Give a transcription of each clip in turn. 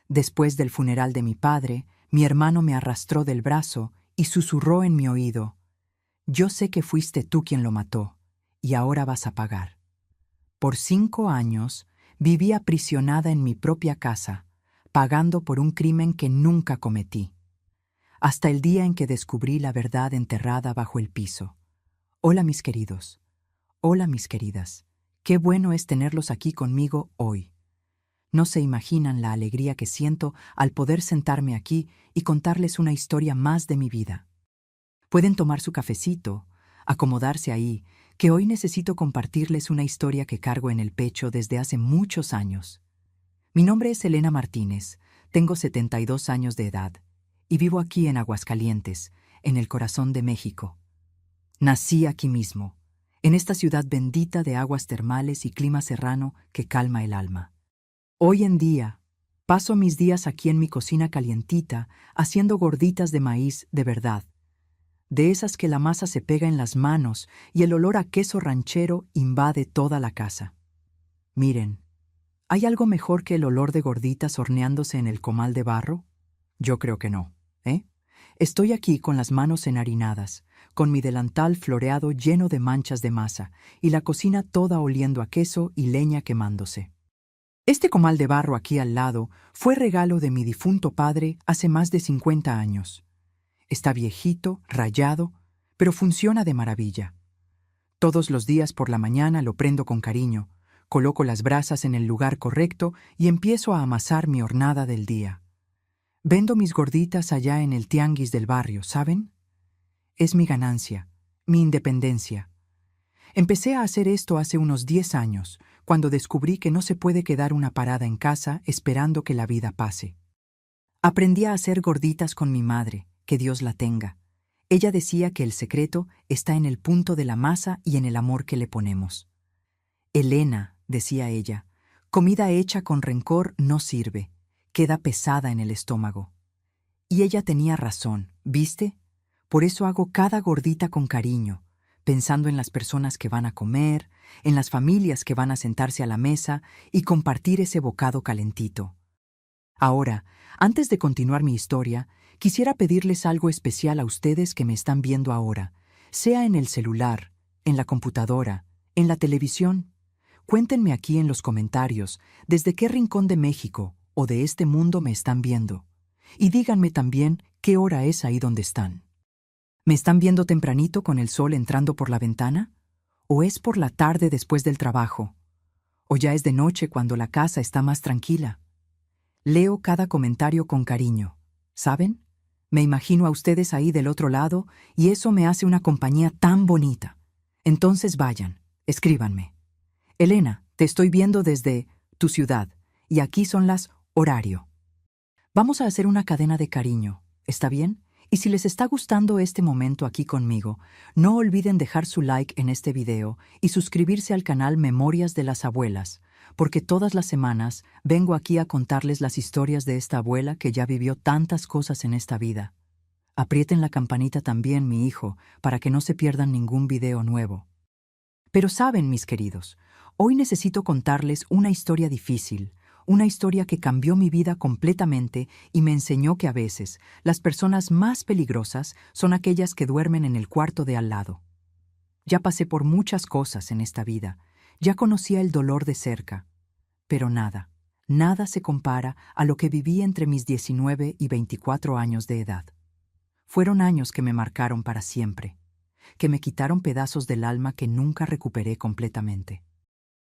Después del funeral de mi padre, mi hermano me arrastró del brazo y susurró en mi oído: «Yo sé que fuiste tú quien lo mató, y ahora vas a pagar». Por 5 años viví aprisionada en mi propia casa, pagando por un crimen que nunca cometí, hasta el día en que descubrí la verdad enterrada bajo el piso. Hola mis queridos, hola mis queridas, qué bueno es tenerlos aquí conmigo hoy. No se imaginan la alegría que siento al poder sentarme aquí y contarles una historia más de mi vida. Pueden tomar su cafecito, acomodarse ahí, que hoy necesito compartirles una historia que cargo en el pecho desde hace muchos años. Mi nombre es Elena Martínez, tengo 72 años de edad y vivo aquí en Aguascalientes, en el corazón de México. Nací aquí mismo, en esta ciudad bendita de aguas termales y clima serrano que calma el alma. Hoy en día, paso mis días aquí en mi cocina calientita haciendo gorditas de maíz de verdad, de esas que la masa se pega en las manos y el olor a queso ranchero invade toda la casa. Miren, ¿hay algo mejor que el olor de gorditas horneándose en el comal de barro? Yo creo que no, ¿eh? Estoy aquí con las manos enharinadas, con mi delantal floreado lleno de manchas de masa y la cocina toda oliendo a queso y leña quemándose. Este comal de barro aquí al lado fue regalo de mi difunto padre hace más de 50 años. Está viejito, rayado, pero funciona de maravilla. Todos los días por la mañana lo prendo con cariño, coloco las brasas en el lugar correcto y empiezo a amasar mi hornada del día. Vendo mis gorditas allá en el tianguis del barrio, ¿saben? Es mi ganancia, mi independencia. Empecé a hacer esto hace unos 10 años, cuando descubrí que no se puede quedar una parada en casa esperando que la vida pase. Aprendí a hacer gorditas con mi madre, que Dios la tenga. Ella decía que el secreto está en el punto de la masa y en el amor que le ponemos. Elena, decía ella, comida hecha con rencor no sirve, queda pesada en el estómago. Y ella tenía razón, ¿viste? Por eso hago cada gordita con cariño, pensando en las personas que van a comer, en las familias que van a sentarse a la mesa y compartir ese bocado calentito. Ahora, antes de continuar mi historia, quisiera pedirles algo especial a ustedes que me están viendo ahora, sea en el celular, en la computadora, en la televisión. Cuéntenme aquí en los comentarios desde qué rincón de México o de este mundo me están viendo. Y díganme también qué hora es ahí donde están. ¿Me están viendo tempranito con el sol entrando por la ventana? ¿O es por la tarde después del trabajo? ¿O ya es de noche cuando la casa está más tranquila? Leo cada comentario con cariño, ¿saben? Me imagino a ustedes ahí del otro lado y eso me hace una compañía tan bonita. Entonces vayan, escríbanme. Elena, te estoy viendo desde tu ciudad y aquí son las horario. Vamos a hacer una cadena de cariño, ¿está bien? Y si les está gustando este momento aquí conmigo, no olviden dejar su like en este video y suscribirse al canal Memorias de las Abuelas, porque todas las semanas vengo aquí a contarles las historias de esta abuela que ya vivió tantas cosas en esta vida. Aprieten la campanita también, mi hijo, para que no se pierdan ningún video nuevo. Pero saben, mis queridos, hoy necesito contarles una historia difícil, una historia que cambió mi vida completamente y me enseñó que a veces las personas más peligrosas son aquellas que duermen en el cuarto de al lado. Ya pasé por muchas cosas en esta vida, ya conocía el dolor de cerca, pero nada, nada se compara a lo que viví entre mis 19 y 24 años de edad. Fueron años que me marcaron para siempre, que me quitaron pedazos del alma que nunca recuperé completamente.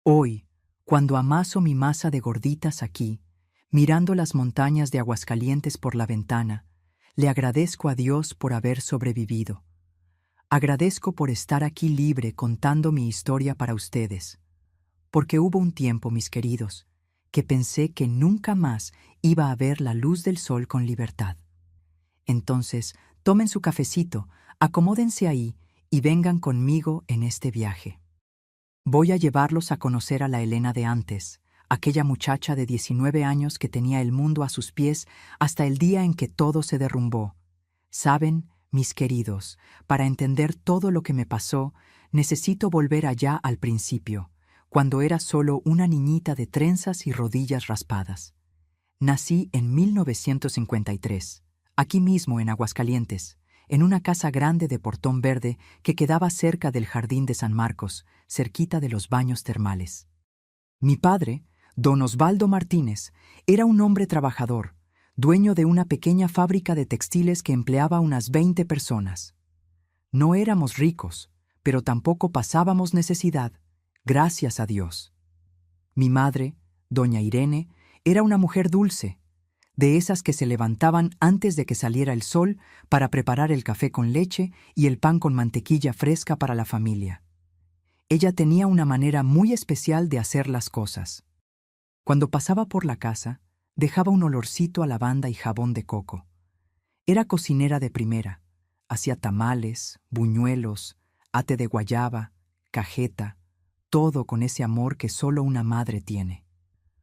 Hoy, cuando amaso mi masa de gorditas aquí, mirando las montañas de Aguascalientes por la ventana, le agradezco a Dios por haber sobrevivido. Agradezco por estar aquí libre contando mi historia para ustedes. Porque hubo un tiempo, mis queridos, que pensé que nunca más iba a ver la luz del sol con libertad. Entonces, tomen su cafecito, acomódense ahí y vengan conmigo en este viaje. Voy a llevarlos a conocer a la Elena de antes, aquella muchacha de 19 años que tenía el mundo a sus pies hasta el día en que todo se derrumbó. Saben, mis queridos, para entender todo lo que me pasó, necesito volver allá al principio, cuando era solo una niñita de trenzas y rodillas raspadas. Nací en 1953, aquí mismo en Aguascalientes, en una casa grande de portón verde que quedaba cerca del Jardín de San Marcos, cerquita de los baños termales. Mi padre, don Osvaldo Martínez, era un hombre trabajador, dueño de una pequeña fábrica de textiles que empleaba unas 20 personas. No éramos ricos, pero tampoco pasábamos necesidad, gracias a Dios. Mi madre, doña Irene, era una mujer dulce, de esas que se levantaban antes de que saliera el sol para preparar el café con leche y el pan con mantequilla fresca para la familia. Ella tenía una manera muy especial de hacer las cosas. Cuando pasaba por la casa, dejaba un olorcito a lavanda y jabón de coco. Era cocinera de primera. Hacía tamales, buñuelos, ate de guayaba, cajeta, todo con ese amor que solo una madre tiene.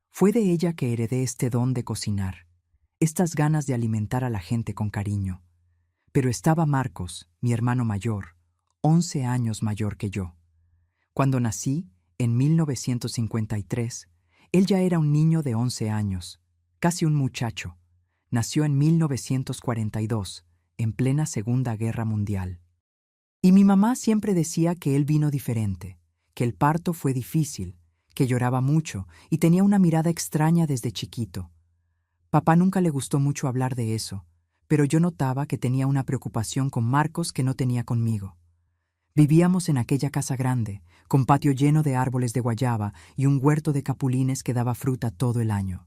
Fue de ella que heredé este don de cocinar, estas ganas de alimentar a la gente con cariño. Pero estaba Marcos, mi hermano mayor, 11 años mayor que yo. Cuando nací, en 1953, él ya era un niño de 11 años, casi un muchacho. Nació en 1942, en plena Segunda Guerra Mundial. Y mi mamá siempre decía que él vino diferente, que el parto fue difícil, que lloraba mucho y tenía una mirada extraña desde chiquito. Papá nunca le gustó mucho hablar de eso, pero yo notaba que tenía una preocupación con Marcos que no tenía conmigo. Vivíamos en aquella casa grande, con patio lleno de árboles de guayaba y un huerto de capulines que daba fruta todo el año.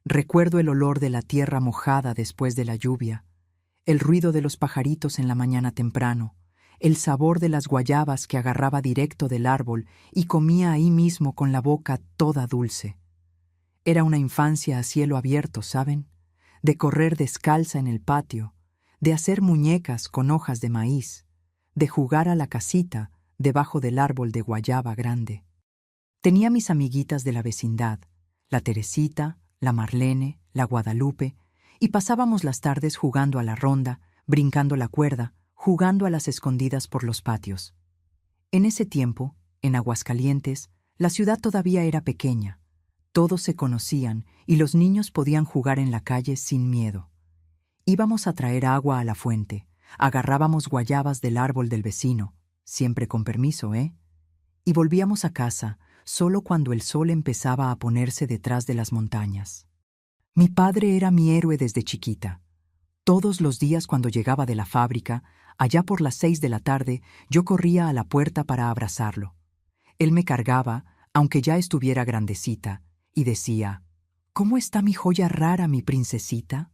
Recuerdo el olor de la tierra mojada después de la lluvia, el ruido de los pajaritos en la mañana temprano, el sabor de las guayabas que agarraba directo del árbol y comía ahí mismo con la boca toda dulce. Era una infancia a cielo abierto, ¿saben? De correr descalza en el patio, de hacer muñecas con hojas de maíz, de jugar a la casita debajo del árbol de guayaba grande. Tenía mis amiguitas de la vecindad, la Teresita, la Marlene, la Guadalupe, y pasábamos las tardes jugando a la ronda, brincando la cuerda, jugando a las escondidas por los patios. En ese tiempo, en Aguascalientes, la ciudad todavía era pequeña. Todos se conocían y los niños podían jugar en la calle sin miedo. Íbamos a traer agua a la fuente, agarrábamos guayabas del árbol del vecino, siempre con permiso, y volvíamos a casa solo cuando el sol empezaba a ponerse detrás de las montañas. Mi padre era mi héroe desde chiquita. Todos los días cuando llegaba de la fábrica, allá por las 6 de la tarde, yo corría a la puerta para abrazarlo. Él me cargaba, aunque ya estuviera grandecita, y decía, «¿Cómo está mi joya rara, mi princesita?»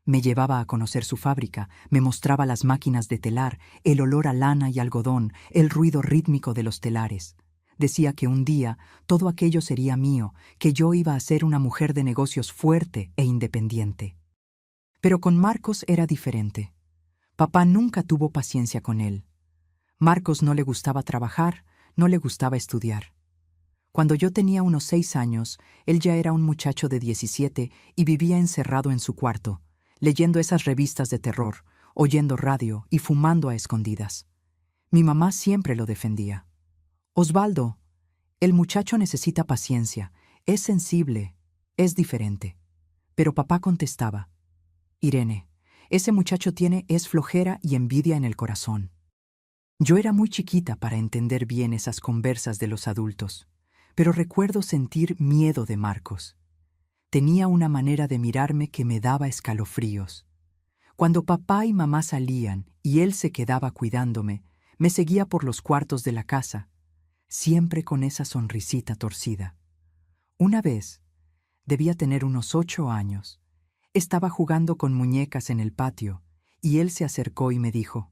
Me llevaba a conocer su fábrica, me mostraba las máquinas de telar, el olor a lana y algodón, el ruido rítmico de los telares. Decía que un día todo aquello sería mío, que yo iba a ser una mujer de negocios fuerte e independiente. Pero con Marcos era diferente. Papá nunca tuvo paciencia con él. Marcos no le gustaba trabajar, no le gustaba estudiar. Cuando yo tenía unos 6 años, él ya era un muchacho de 17 y vivía encerrado en su cuarto, leyendo esas revistas de terror, oyendo radio y fumando a escondidas. Mi mamá siempre lo defendía. «Osvaldo, el muchacho necesita paciencia, es sensible, es diferente». Pero papá contestaba, «Irene, ese muchacho es flojera y envidia en el corazón». Yo era muy chiquita para entender bien esas conversas de los adultos, pero recuerdo sentir miedo de Marcos. Tenía una manera de mirarme que me daba escalofríos. Cuando papá y mamá salían y él se quedaba cuidándome, me seguía por los cuartos de la casa, siempre con esa sonrisita torcida. Una vez, debía tener unos 8 años, estaba jugando con muñecas en el patio y él se acercó y me dijo,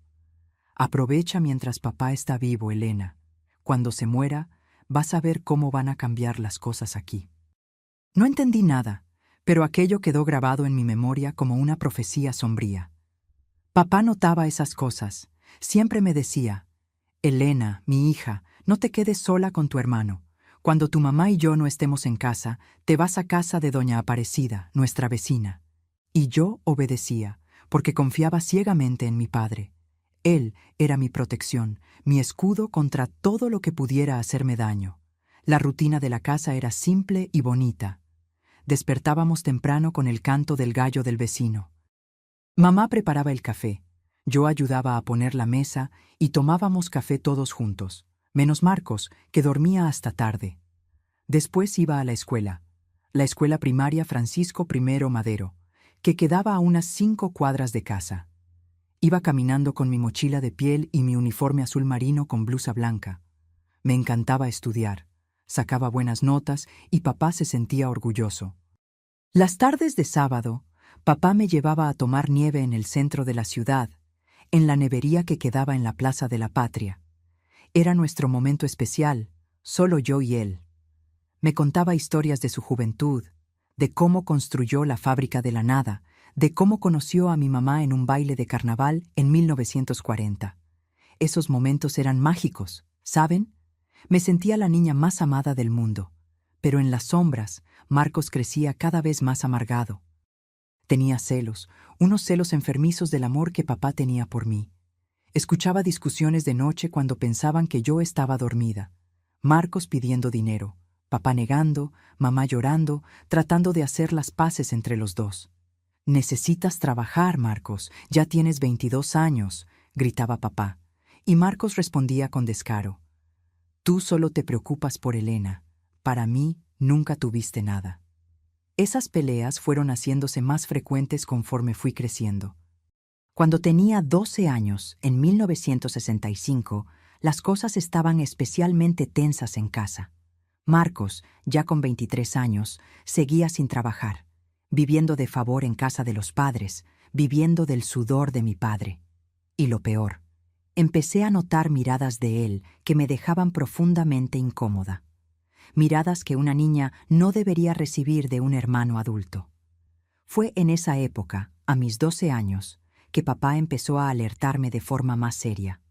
«Aprovecha mientras papá está vivo, Elena. Cuando se muera, vas a ver cómo van a cambiar las cosas aquí». No entendí nada, pero aquello quedó grabado en mi memoria como una profecía sombría. Papá notaba esas cosas. Siempre me decía, «Elena, mi hija, no te quedes sola con tu hermano. Cuando tu mamá y yo no estemos en casa, te vas a casa de doña Aparecida, nuestra vecina». Y yo obedecía, porque confiaba ciegamente en mi padre. Él era mi protección, mi escudo contra todo lo que pudiera hacerme daño. La rutina de la casa era simple y bonita. Despertábamos temprano con el canto del gallo del vecino. Mamá preparaba el café, yo ayudaba a poner la mesa y tomábamos café todos juntos, menos Marcos, que dormía hasta tarde. Después iba a la escuela primaria Francisco I. Madero, que quedaba a unas 5 cuadras de casa. Iba caminando con mi mochila de piel y mi uniforme azul marino con blusa blanca. Me encantaba estudiar, sacaba buenas notas y papá se sentía orgulloso. Las tardes de sábado, papá me llevaba a tomar nieve en el centro de la ciudad, en la nevería que quedaba en la Plaza de la Patria. Era nuestro momento especial, solo yo y él. Me contaba historias de su juventud, de cómo construyó la fábrica de la nada, de cómo conoció a mi mamá en un baile de carnaval en 1940. Esos momentos eran mágicos, ¿saben? Me sentía la niña más amada del mundo, pero en las sombras, Marcos crecía cada vez más amargado. Tenía celos, unos celos enfermizos del amor que papá tenía por mí. Escuchaba discusiones de noche cuando pensaban que yo estaba dormida. Marcos pidiendo dinero, papá negando, mamá llorando, tratando de hacer las paces entre los dos. «Necesitas trabajar, Marcos, ya tienes 22 años», gritaba papá. Y Marcos respondía con descaro. «Tú solo te preocupas por Elena. Para mí, nunca tuviste nada». Esas peleas fueron haciéndose más frecuentes conforme fui creciendo. Cuando tenía 12 años, en 1965, las cosas estaban especialmente tensas en casa. Marcos, ya con 23 años, seguía sin trabajar, viviendo de favor en casa de los padres, viviendo del sudor de mi padre. Y lo peor, empecé a notar miradas de él que me dejaban profundamente incómoda. Miradas que una niña no debería recibir de un hermano adulto. Fue en esa época, a mis 12 años, que papá empezó a alertarme de forma más seria.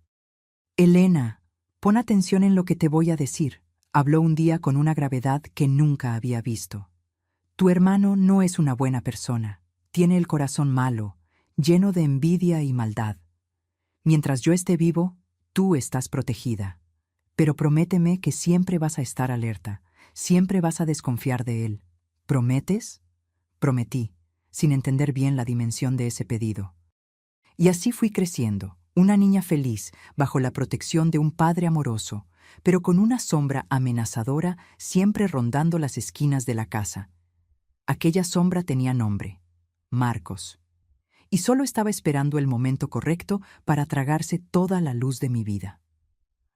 «Elena, pon atención en lo que te voy a decir», habló un día con una gravedad que nunca había visto. «Tu hermano no es una buena persona, tiene el corazón malo, lleno de envidia y maldad. Mientras yo esté vivo, tú estás protegida. Pero prométeme que siempre vas a estar alerta, siempre vas a desconfiar de él. ¿Prometes?». Prometí, sin entender bien la dimensión de ese pedido. Y así fui creciendo, una niña feliz, bajo la protección de un padre amoroso, pero con una sombra amenazadora siempre rondando las esquinas de la casa. Aquella sombra tenía nombre: Marcos. Y solo estaba esperando el momento correcto para tragarse toda la luz de mi vida.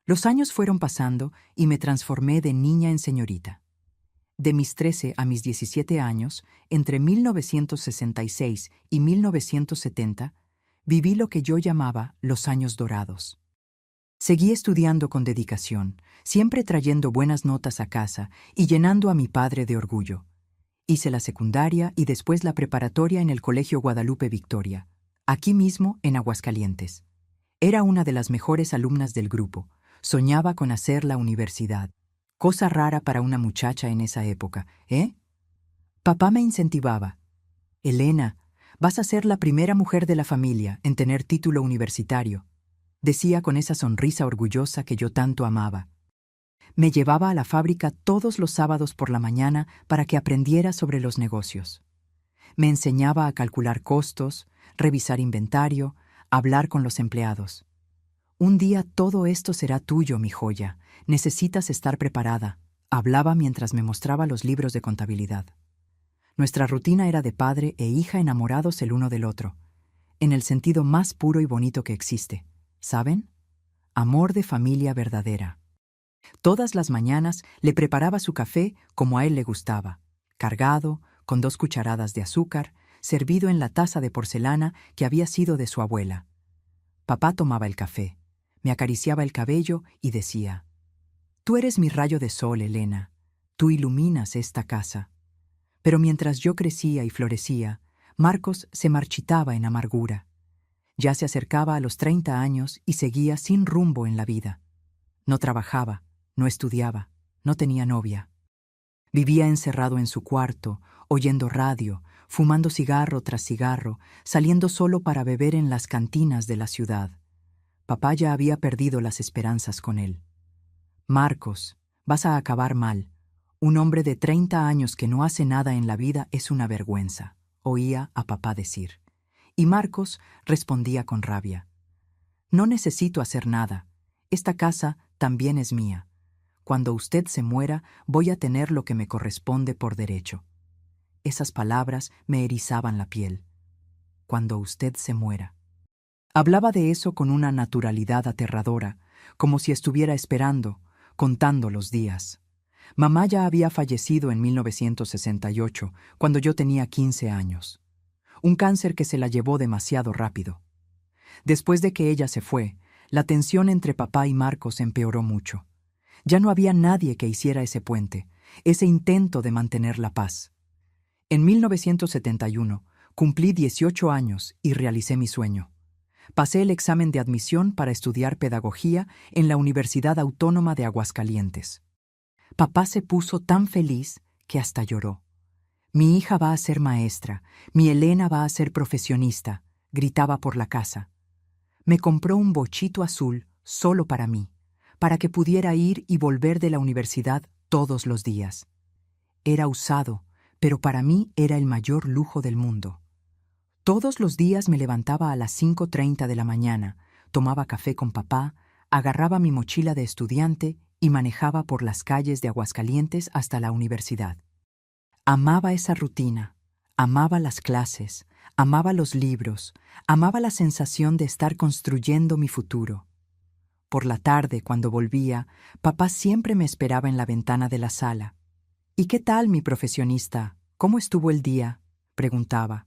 Los años fueron pasando y me transformé de niña en señorita. De mis 13 a mis 17 años, entre 1966 y 1970, viví lo que yo llamaba los años dorados. Seguí estudiando con dedicación, siempre trayendo buenas notas a casa y llenando a mi padre de orgullo. Hice la secundaria y después la preparatoria en el Colegio Guadalupe Victoria, aquí mismo en Aguascalientes. Era una de las mejores alumnas del grupo. Soñaba con hacer la universidad. Cosa rara para una muchacha en esa época, ¿eh? Papá me incentivaba. «Elena, vas a ser la primera mujer de la familia en tener título universitario», decía con esa sonrisa orgullosa que yo tanto amaba. Me llevaba a la fábrica todos los sábados por la mañana para que aprendiera sobre los negocios. Me enseñaba a calcular costos, revisar inventario, hablar con los empleados. «Un día todo esto será tuyo, mi joya. Necesitas estar preparada», hablaba mientras me mostraba los libros de contabilidad. Nuestra rutina era de padre e hija enamorados el uno del otro, en el sentido más puro y bonito que existe. ¿Saben? Amor de familia verdadera. Todas las mañanas le preparaba su café como a él le gustaba, cargado, con 2 cucharadas de azúcar, servido en la taza de porcelana que había sido de su abuela. Papá tomaba el café, me acariciaba el cabello y decía: «Tú eres mi rayo de sol, Elena. Tú iluminas esta casa». Pero mientras yo crecía y florecía, Marcos se marchitaba en amargura. Ya se acercaba a los 30 años y seguía sin rumbo en la vida. No trabajaba, no estudiaba, no tenía novia. Vivía encerrado en su cuarto, oyendo radio, fumando cigarro tras cigarro, saliendo solo para beber en las cantinas de la ciudad. Papá ya había perdido las esperanzas con él. «Marcos, vas a acabar mal. Un hombre de 30 años que no hace nada en la vida es una vergüenza, oía a papá decir. Y Marcos respondía con rabia. No necesito hacer nada. Esta casa también es mía. Cuando usted se muera, voy a tener lo que me corresponde por derecho. Esas palabras me erizaban la piel. Cuando usted se muera. Hablaba de eso con una naturalidad aterradora, como si estuviera esperando, contando los días. Mamá ya había fallecido en 1968, cuando yo tenía 15 años. Un cáncer que se la llevó demasiado rápido. Después de que ella se fue, la tensión entre papá y Marcos empeoró mucho. Ya no había nadie que hiciera ese puente, ese intento de mantener la paz. En 1971, cumplí 18 años y realicé mi sueño. Pasé el examen de admisión para estudiar pedagogía en la Universidad Autónoma de Aguascalientes. Papá se puso tan feliz que hasta lloró. Mi hija va a ser maestra, mi Elena va a ser profesionista, gritaba por la casa. Me compró un bochito azul solo para mí, para que pudiera ir y volver de la universidad todos los días. Era usado, pero para mí era el mayor lujo del mundo. Todos los días me levantaba a las 5:30 de la mañana, tomaba café con papá, agarraba mi mochila de estudiante y manejaba por las calles de Aguascalientes hasta la universidad. Amaba esa rutina, amaba las clases, amaba los libros, amaba la sensación de estar construyendo mi futuro. Por la tarde, cuando volvía, papá siempre me esperaba en la ventana de la sala. «¿Y qué tal, mi profesionista? ¿Cómo estuvo el día?», preguntaba.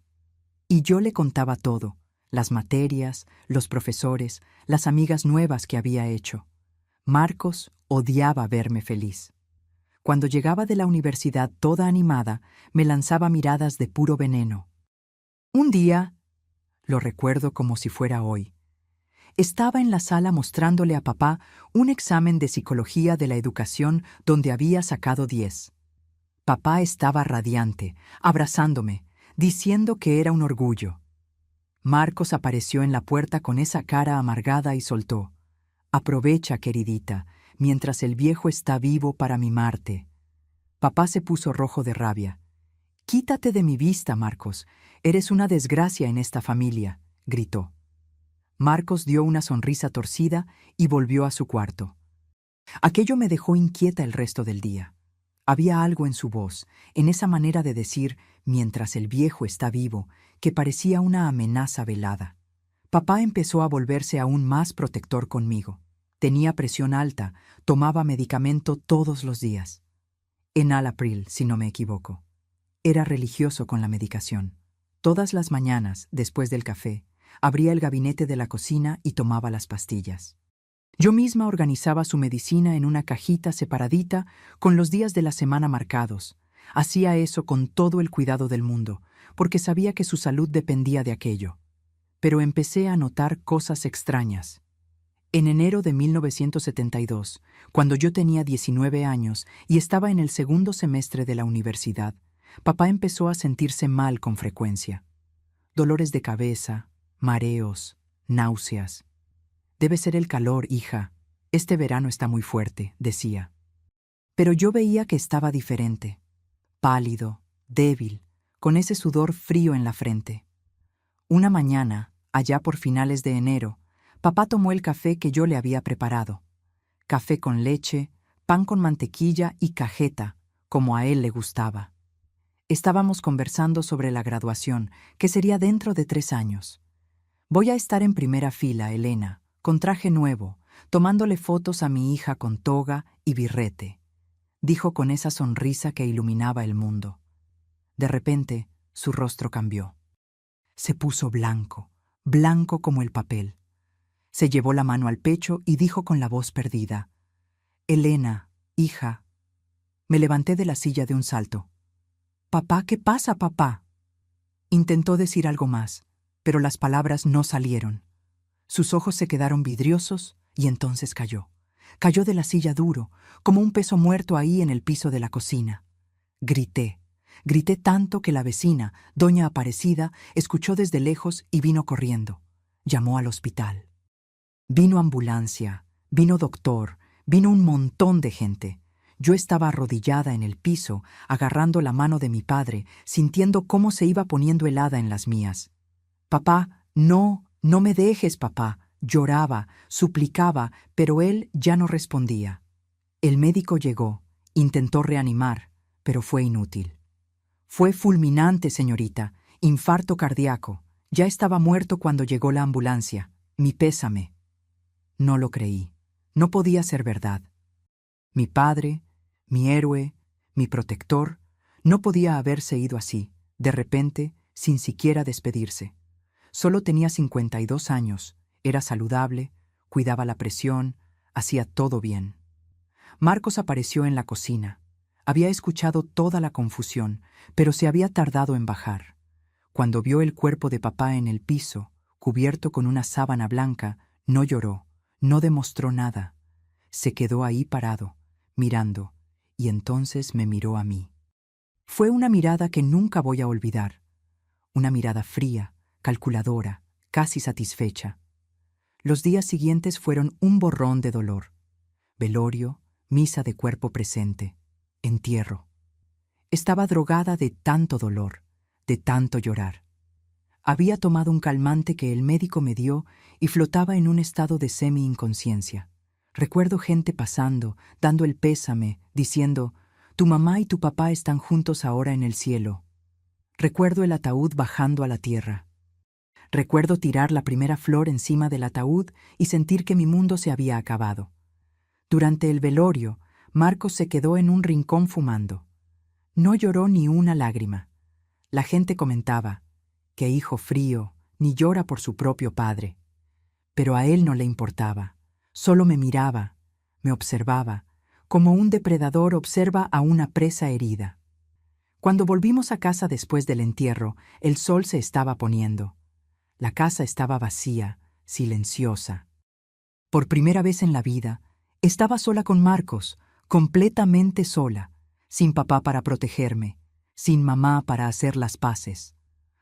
Y yo le contaba todo, las materias, los profesores, las amigas nuevas que había hecho. Marcos odiaba verme feliz. Cuando llegaba de la universidad toda animada, me lanzaba miradas de puro veneno. Un día, lo recuerdo como si fuera hoy, estaba en la sala mostrándole a papá un examen de psicología de la educación donde había sacado 10. Papá estaba radiante, abrazándome, diciendo que era un orgullo. Marcos apareció en la puerta con esa cara amargada y soltó. «Aprovecha, queridita, mientras el viejo está vivo para mimarte». Papá se puso rojo de rabia. «Quítate de mi vista, Marcos. Eres una desgracia en esta familia», gritó. Marcos dio una sonrisa torcida y volvió a su cuarto. Aquello me dejó inquieta el resto del día. Había algo en su voz, en esa manera de decir «mientras el viejo está vivo», que parecía una amenaza velada. Papá empezó a volverse aún más protector conmigo. Tenía presión alta, tomaba medicamento todos los días. Enalapril, si no me equivoco. Era religioso con la medicación. Todas las mañanas, después del café, abría el gabinete de la cocina y tomaba las pastillas. Yo misma organizaba su medicina en una cajita separadita con los días de la semana marcados. Hacía eso con todo el cuidado del mundo, porque sabía que su salud dependía de aquello. Pero empecé a notar cosas extrañas. En enero de 1972, cuando yo tenía 19 años y estaba en el segundo semestre de la universidad, papá empezó a sentirse mal con frecuencia. Dolores de cabeza, mareos, náuseas. «Debe ser el calor, hija. Este verano está muy fuerte», decía. Pero yo veía que estaba diferente. Pálido, débil, con ese sudor frío en la frente. Una mañana, allá por finales de enero, papá tomó el café que yo le había preparado. Café con leche, pan con mantequilla y cajeta, como a él le gustaba. Estábamos conversando sobre la graduación, que sería dentro de 3 años. «Voy a estar en primera fila, Elena, con traje nuevo, tomándole fotos a mi hija con toga y birrete», dijo con esa sonrisa que iluminaba el mundo. De repente, su rostro cambió. Se puso blanco, blanco como el papel. Se llevó la mano al pecho y dijo con la voz perdida: «Elena, hija». Me levanté de la silla de un salto. «Papá, ¿qué pasa, papá?». Intentó decir algo más, pero las palabras no salieron. Sus ojos se quedaron vidriosos y entonces cayó. Cayó de la silla duro, como un peso muerto ahí en el piso de la cocina. Grité tanto que la vecina, doña Aparecida, escuchó desde lejos y vino corriendo. Llamó al hospital. Vino ambulancia, vino doctor, vino un montón de gente. Yo estaba arrodillada en el piso, agarrando la mano de mi padre, sintiendo cómo se iba poniendo helada en las mías. «Papá, no, no me dejes, papá», lloraba, suplicaba, pero él ya no respondía. El médico llegó, intentó reanimar, pero fue inútil. «Fue fulminante, señorita, infarto cardíaco. Ya estaba muerto cuando llegó la ambulancia. Mi pésame». No lo creí. No podía ser verdad. Mi padre, mi héroe, mi protector, no podía haberse ido así, de repente, sin siquiera despedirse. Solo tenía 52 años, era saludable, cuidaba la presión, hacía todo bien. Marcos apareció en la cocina. Había escuchado toda la confusión, pero se había tardado en bajar. Cuando vio el cuerpo de papá en el piso, cubierto con una sábana blanca, no lloró, no demostró nada. Se quedó ahí parado, mirando, y entonces me miró a mí. Fue una mirada que nunca voy a olvidar. Una mirada fría, calculadora, casi satisfecha. Los días siguientes fueron un borrón de dolor. Velorio, misa de cuerpo presente, entierro. Estaba drogada de tanto dolor, de tanto llorar. Había tomado un calmante que el médico me dio y flotaba en un estado de semi-inconsciencia. Recuerdo gente pasando, dando el pésame, diciendo: «Tu mamá y tu papá están juntos ahora en el cielo». Recuerdo el ataúd bajando a la tierra. Recuerdo tirar la primera flor encima del ataúd y sentir que mi mundo se había acabado. Durante el velorio, Marcos se quedó en un rincón fumando. No lloró ni una lágrima. La gente comentaba: «Qué hijo frío, ni llora por su propio padre». Pero a él no le importaba. Solo me miraba, me observaba, como un depredador observa a una presa herida. Cuando volvimos a casa después del entierro, el sol se estaba poniendo. La casa estaba vacía, silenciosa. Por primera vez en la vida, estaba sola con Marcos, completamente sola, sin papá para protegerme, sin mamá para hacer las paces.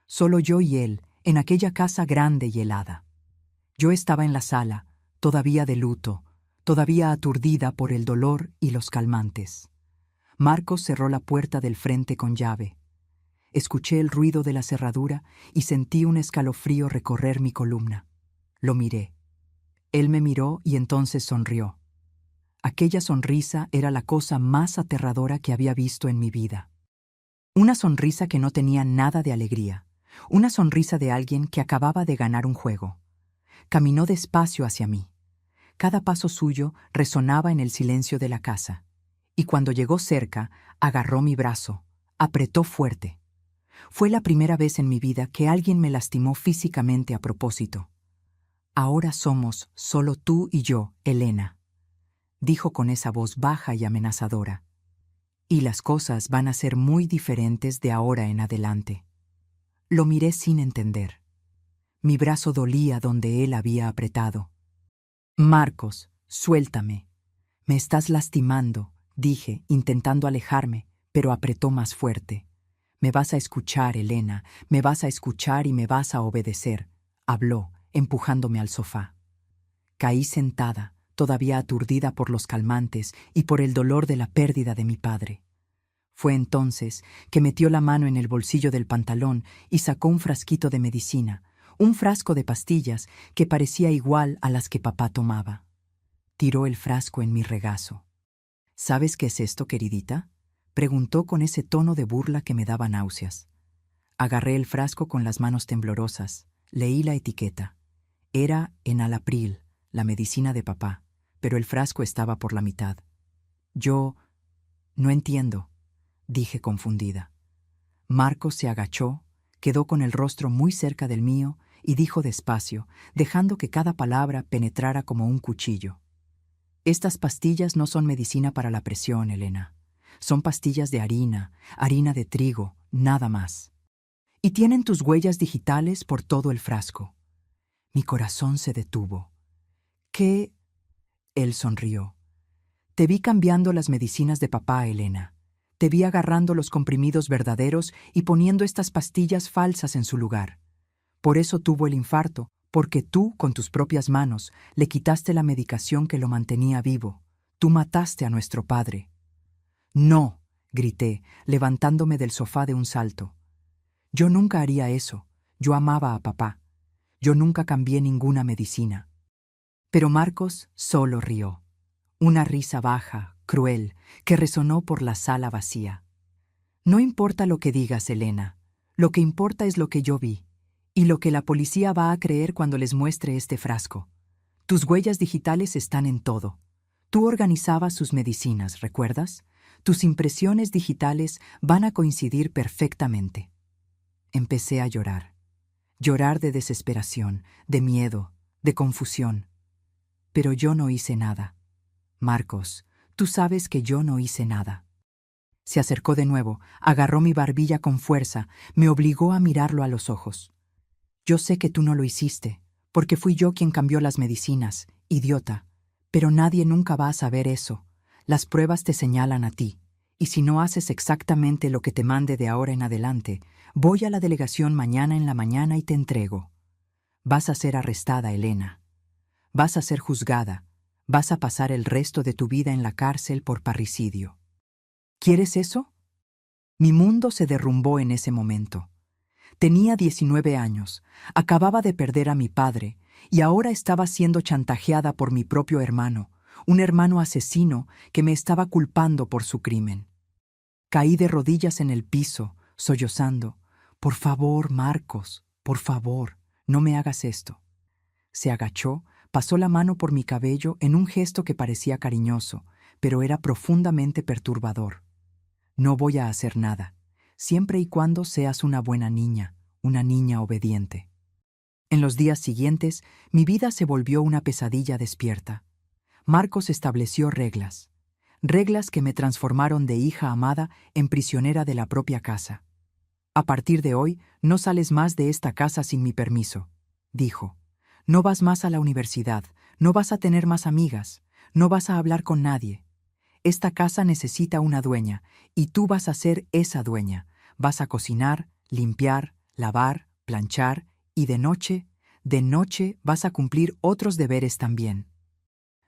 Solo yo y él, en aquella casa grande y helada. Yo estaba en la sala, todavía de luto, todavía aturdida por el dolor y los calmantes. Marcos cerró la puerta del frente con llave. Escuché el ruido de la cerradura y sentí un escalofrío recorrer mi columna. Lo miré. Él me miró y entonces sonrió. Aquella sonrisa era la cosa más aterradora que había visto en mi vida. Una sonrisa que no tenía nada de alegría. Una sonrisa de alguien que acababa de ganar un juego. Caminó despacio hacia mí. Cada paso suyo resonaba en el silencio de la casa. Y cuando llegó cerca, agarró mi brazo, apretó fuerte. Fue la primera vez en mi vida que alguien me lastimó físicamente a propósito. «Ahora somos solo tú y yo, Elena», dijo con esa voz baja y amenazadora. «Y las cosas van a ser muy diferentes de ahora en adelante». Lo miré sin entender. Mi brazo dolía donde él había apretado. «Marcos, suéltame. Me estás lastimando», dije, intentando alejarme, pero apretó más fuerte. «Me vas a escuchar, Elena, me vas a escuchar y me vas a obedecer», habló, empujándome al sofá. Caí sentada, todavía aturdida por los calmantes y por el dolor de la pérdida de mi padre. Fue entonces que metió la mano en el bolsillo del pantalón y sacó un frasquito de medicina, un frasco de pastillas que parecía igual a las que papá tomaba. Tiró el frasco en mi regazo. «¿Sabes qué es esto, queridita?», preguntó con ese tono de burla que me daba náuseas. Agarré el frasco con las manos temblorosas, leí la etiqueta. Era enalapril, la medicina de papá, pero el frasco estaba por la mitad. «Yo no entiendo», dije confundida. Marcos se agachó, quedó con el rostro muy cerca del mío y dijo despacio, dejando que cada palabra penetrara como un cuchillo: «Estas pastillas no son medicina para la presión, Elena. Son pastillas de harina, harina de trigo, nada más. Y tienen tus huellas digitales por todo el frasco». Mi corazón se detuvo. «¿Qué?», él sonrió. «Te vi cambiando las medicinas de papá, Elena. Te vi agarrando los comprimidos verdaderos y poniendo estas pastillas falsas en su lugar. Por eso tuvo el infarto, porque tú, con tus propias manos, le quitaste la medicación que lo mantenía vivo. Tú mataste a nuestro padre». No, grité, levantándome del sofá de un salto. Yo nunca haría eso. Yo amaba a papá. Yo nunca cambié ninguna medicina. Pero Marcos solo rió. Una risa baja, cruel, que resonó por la sala vacía. No importa lo que digas, Elena. Lo que importa es lo que yo vi, y lo que la policía va a creer cuando les muestre este frasco. Tus huellas digitales están en todo. Tú organizabas sus medicinas, ¿recuerdas? Tus impresiones digitales van a coincidir perfectamente. Empecé a llorar. Llorar de desesperación, de miedo, de confusión. Pero yo no hice nada. Marcos, tú sabes que yo no hice nada. Se acercó de nuevo, agarró mi barbilla con fuerza, me obligó a mirarlo a los ojos. Yo sé que tú no lo hiciste, porque fui yo quien cambió las medicinas, idiota. Pero nadie nunca va a saber eso. Las pruebas te señalan a ti, y si no haces exactamente lo que te mande de ahora en adelante, voy a la delegación mañana en la mañana y te entrego. Vas a ser arrestada, Elena. Vas a ser juzgada. Vas a pasar el resto de tu vida en la cárcel por parricidio. ¿Quieres eso? Mi mundo se derrumbó en ese momento. Tenía 19 años, acababa de perder a mi padre, y ahora estaba siendo chantajeada por mi propio hermano, un hermano asesino que me estaba culpando por su crimen. Caí de rodillas en el piso, sollozando. Por favor, Marcos, por favor, no me hagas esto. Se agachó, pasó la mano por mi cabello en un gesto que parecía cariñoso, pero era profundamente perturbador. No voy a hacer nada, siempre y cuando seas una buena niña, una niña obediente. En los días siguientes, mi vida se volvió una pesadilla despierta. Marcos estableció reglas, reglas que me transformaron de hija amada en prisionera de la propia casa. A partir de hoy, no sales más de esta casa sin mi permiso, dijo. No vas más a la universidad, no vas a tener más amigas, no vas a hablar con nadie. Esta casa necesita una dueña, y tú vas a ser esa dueña. Vas a cocinar, limpiar, lavar, planchar, y de noche vas a cumplir otros deberes también.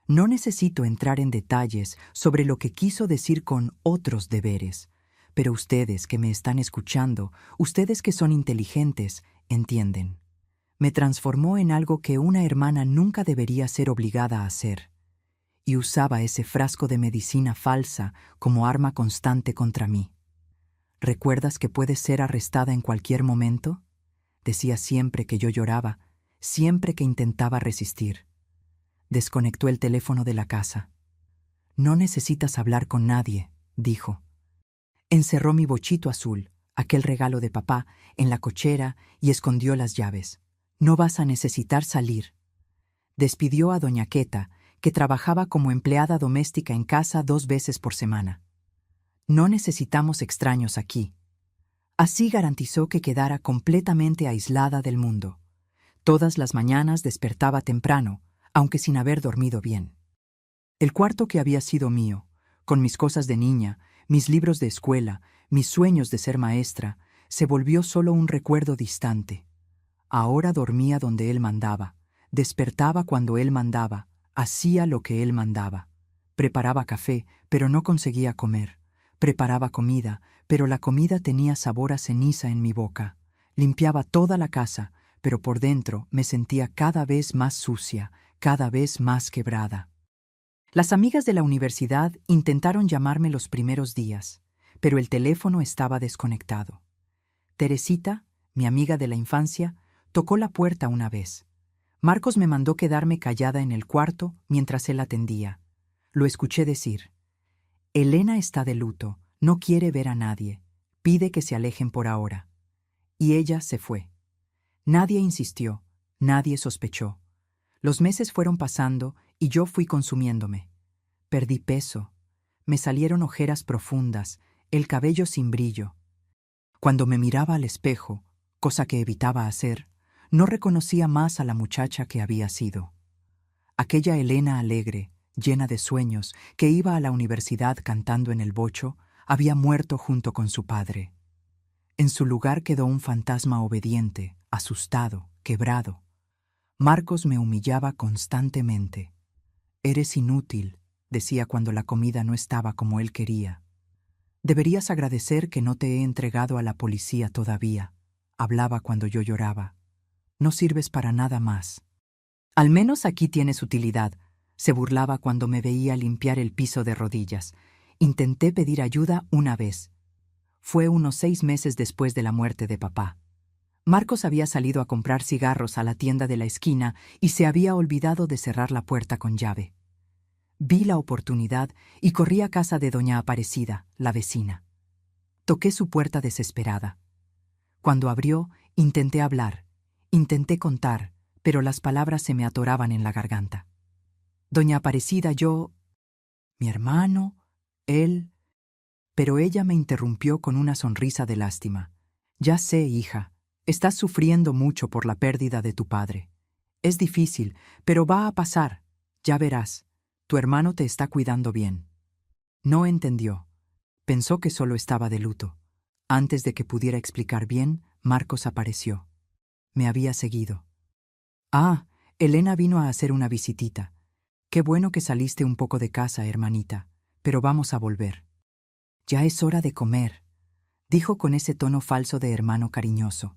No necesito entrar en detalles sobre lo que quiso decir con otros deberes, pero ustedes que me están escuchando, ustedes que son inteligentes, entienden. Me transformó en algo que una hermana nunca debería ser obligada a hacer. Y usaba ese frasco de medicina falsa como arma constante contra mí. ¿Recuerdas que puedes ser arrestada en cualquier momento? Decía siempre que yo lloraba, siempre que intentaba resistir. Desconectó el teléfono de la casa. No necesitas hablar con nadie, dijo. Encerró mi bochito azul, aquel regalo de papá, en la cochera y escondió las llaves. No vas a necesitar salir. Despidió a doña Queta, que trabajaba como empleada doméstica en casa 2 veces por semana. No necesitamos extraños aquí. Así garantizó que quedara completamente aislada del mundo. Todas las mañanas despertaba temprano, aunque sin haber dormido bien. El cuarto que había sido mío, con mis cosas de niña, mis libros de escuela, mis sueños de ser maestra, se volvió solo un recuerdo distante. Ahora dormía donde él mandaba, despertaba cuando él mandaba, hacía lo que él mandaba. Preparaba café, pero no conseguía comer. Preparaba comida, pero la comida tenía sabor a ceniza en mi boca. Limpiaba toda la casa, pero por dentro me sentía cada vez más sucia, cada vez más quebrada. Las amigas de la universidad intentaron llamarme los primeros días, pero el teléfono estaba desconectado. Teresita, mi amiga de la infancia, tocó la puerta una vez. Marcos me mandó quedarme callada en el cuarto mientras él atendía. Lo escuché decir: Elena está de luto, no quiere ver a nadie, pide que se alejen por ahora. Y ella se fue. Nadie insistió, nadie sospechó. Los meses fueron pasando y yo fui consumiéndome. Perdí peso, me salieron ojeras profundas, el cabello sin brillo. Cuando me miraba al espejo, cosa que evitaba hacer, no reconocía más a la muchacha que había sido. Aquella Elena alegre, llena de sueños, que iba a la universidad cantando en el bocho, había muerto junto con su padre. En su lugar quedó un fantasma obediente, asustado, quebrado. Marcos me humillaba constantemente. Eres inútil, decía cuando la comida no estaba como él quería. Deberías agradecer que no te he entregado a la policía todavía, hablaba cuando yo lloraba. No sirves para nada más. Al menos aquí tienes utilidad, se burlaba cuando me veía limpiar el piso de rodillas. Intenté pedir ayuda una vez. Fue unos 6 meses después de la muerte de papá. Marcos había salido a comprar cigarros a la tienda de la esquina y se había olvidado de cerrar la puerta con llave. Vi la oportunidad y corrí a casa de doña Aparecida, la vecina. Toqué su puerta desesperada. Cuando abrió, intenté hablar, intenté contar, pero las palabras se me atoraban en la garganta. Doña Aparecida, mi hermano, él... Pero ella me interrumpió con una sonrisa de lástima. Ya sé, hija, estás sufriendo mucho por la pérdida de tu padre. Es difícil, pero va a pasar. Ya verás, tu hermano te está cuidando bien. No entendió. Pensó que solo estaba de luto. Antes de que pudiera explicar bien, Marcos apareció. Me había seguido. Ah, Elena vino a hacer una visitita. Qué bueno que saliste un poco de casa, hermanita, pero vamos a volver. Ya es hora de comer, dijo con ese tono falso de hermano cariñoso,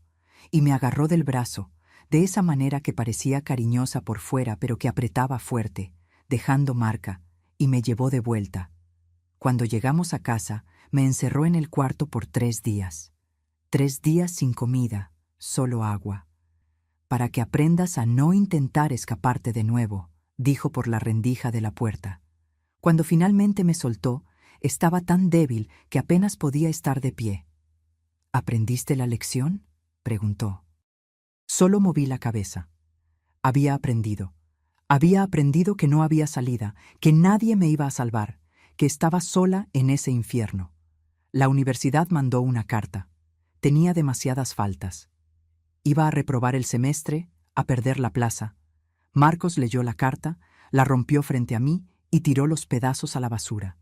y me agarró del brazo, de esa manera que parecía cariñosa por fuera pero que apretaba fuerte, dejando marca, y me llevó de vuelta. Cuando llegamos a casa, me encerró en el cuarto por 3 días. 3 días sin comida, solo agua. Para que aprendas a no intentar escaparte de nuevo, dijo por la rendija de la puerta. Cuando finalmente me soltó, estaba tan débil que apenas podía estar de pie. ¿Aprendiste la lección?, preguntó. Solo moví la cabeza. Había aprendido. Había aprendido que no había salida, que nadie me iba a salvar, que estaba sola en ese infierno. La universidad mandó una carta. Tenía demasiadas faltas. Iba a reprobar el semestre, a perder la plaza. Marcos leyó la carta, la rompió frente a mí y tiró los pedazos a la basura.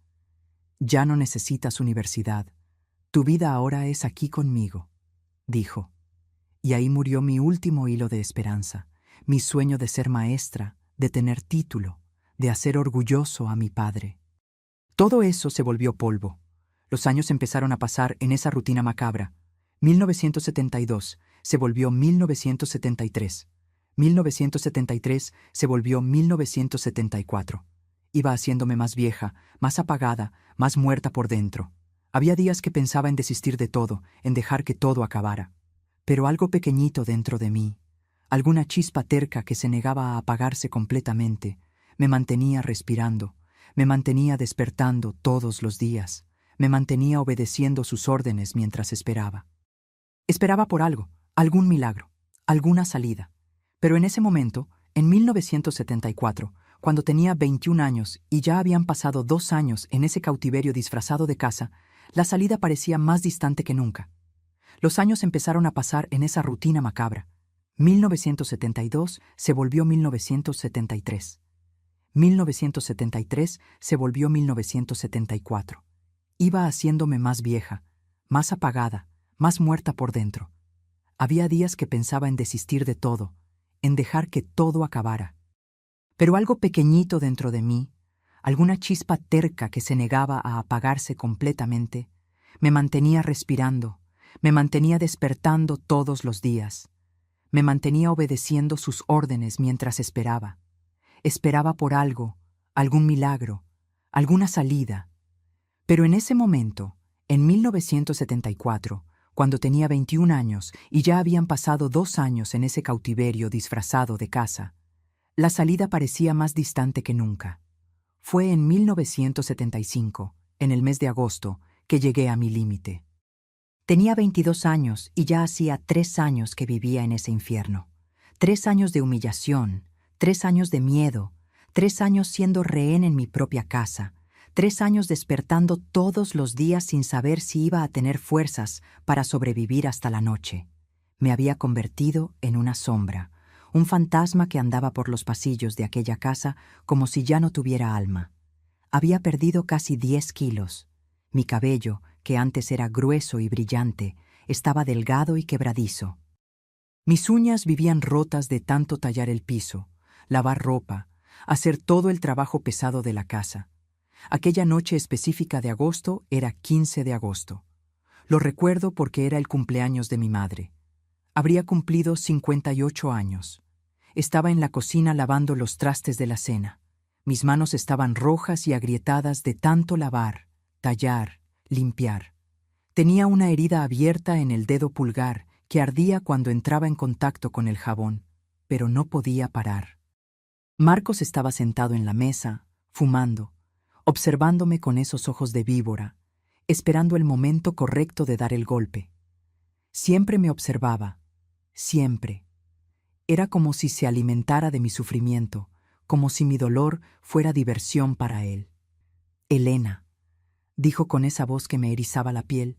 Ya no necesitas universidad. Tu vida ahora es aquí conmigo, dijo. Y ahí murió mi último hilo de esperanza, mi sueño de ser maestra, de tener título, de hacer orgulloso a mi padre. Todo eso se volvió polvo. Los años empezaron a pasar en esa rutina macabra. 1972 se volvió 1973. 1973 se volvió 1974. Iba haciéndome más vieja, más apagada, más muerta por dentro. Había días que pensaba en desistir de todo, en dejar que todo acabara. Pero algo pequeñito dentro de mí, alguna chispa terca que se negaba a apagarse completamente, me mantenía respirando, me mantenía despertando todos los días, me mantenía obedeciendo sus órdenes mientras esperaba. Esperaba por algo, algún milagro, alguna salida. Pero en ese momento, en 1974, cuando tenía 21 años y ya habían pasado 2 años en ese cautiverio disfrazado de casa, la salida parecía más distante que nunca. Los años empezaron a pasar en esa rutina macabra. 1972 se volvió 1973. 1973 se volvió 1974. Iba haciéndome más vieja, más apagada, más muerta por dentro. Había días que pensaba en desistir de todo, en dejar que todo acabara. Pero algo pequeñito dentro de mí, alguna chispa terca que se negaba a apagarse completamente, me mantenía respirando, me mantenía despertando todos los días, me mantenía obedeciendo sus órdenes mientras esperaba. Esperaba por algo, algún milagro, alguna salida. Pero en ese momento, en 1974, cuando tenía 21 años y ya habían pasado 2 años en ese cautiverio disfrazado de casa, la salida parecía más distante que nunca. Fue en 1975, en el mes de agosto, que llegué a mi límite. Tenía 22 años y ya hacía 3 años que vivía en ese infierno. 3 años de humillación, 3 años de miedo, 3 años siendo rehén en mi propia casa, 3 años despertando todos los días sin saber si iba a tener fuerzas para sobrevivir hasta la noche. Me había convertido en una sombra, un fantasma que andaba por los pasillos de aquella casa como si ya no tuviera alma. Había perdido casi 10 kilos. Mi cabello, que antes era grueso y brillante, estaba delgado y quebradizo. Mis uñas vivían rotas de tanto tallar el piso, lavar ropa, hacer todo el trabajo pesado de la casa. Aquella noche específica de agosto era 15 de agosto. Lo recuerdo porque era el cumpleaños de mi madre. Habría cumplido 58 años. Estaba en la cocina lavando los trastes de la cena. Mis manos estaban rojas y agrietadas de tanto lavar, tallar, limpiar. Tenía una herida abierta en el dedo pulgar que ardía cuando entraba en contacto con el jabón, pero no podía parar. Marcos estaba sentado en la mesa, fumando, observándome con esos ojos de víbora, esperando el momento correcto de dar el golpe. Siempre me observaba, siempre. Era como si se alimentara de mi sufrimiento, como si mi dolor fuera diversión para él. «Elena», dijo con esa voz que me erizaba la piel,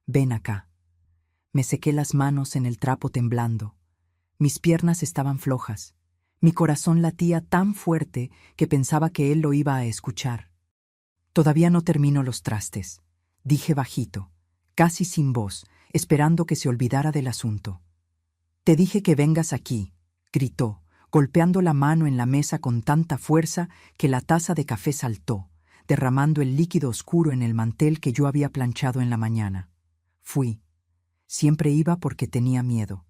«ven acá». Me sequé las manos en el trapo temblando. Mis piernas estaban flojas. Mi corazón latía tan fuerte que pensaba que él lo iba a escuchar. «Todavía no termino los trastes», dije bajito, casi sin voz, esperando que se olvidara del asunto. «Te dije que vengas aquí», gritó, golpeando la mano en la mesa con tanta fuerza que la taza de café saltó, derramando el líquido oscuro en el mantel que yo había planchado en la mañana. Fui. Siempre iba porque tenía miedo.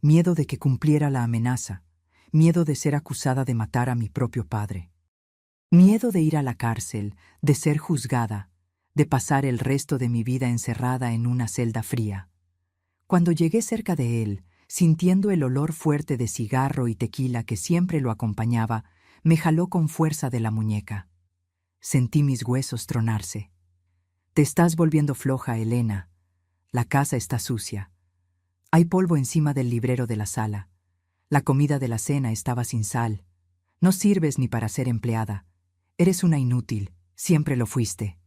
Miedo de que cumpliera la amenaza. Miedo de ser acusada de matar a mi propio padre. Miedo de ir a la cárcel, de ser juzgada, de pasar el resto de mi vida encerrada en una celda fría. Cuando llegué cerca de él, sintiendo el olor fuerte de cigarro y tequila que siempre lo acompañaba, me jaló con fuerza de la muñeca. Sentí mis huesos tronarse. «Te estás volviendo floja, Elena. La casa está sucia. Hay polvo encima del librero de la sala. La comida de la cena estaba sin sal. No sirves ni para ser empleada. Eres una inútil, siempre lo fuiste».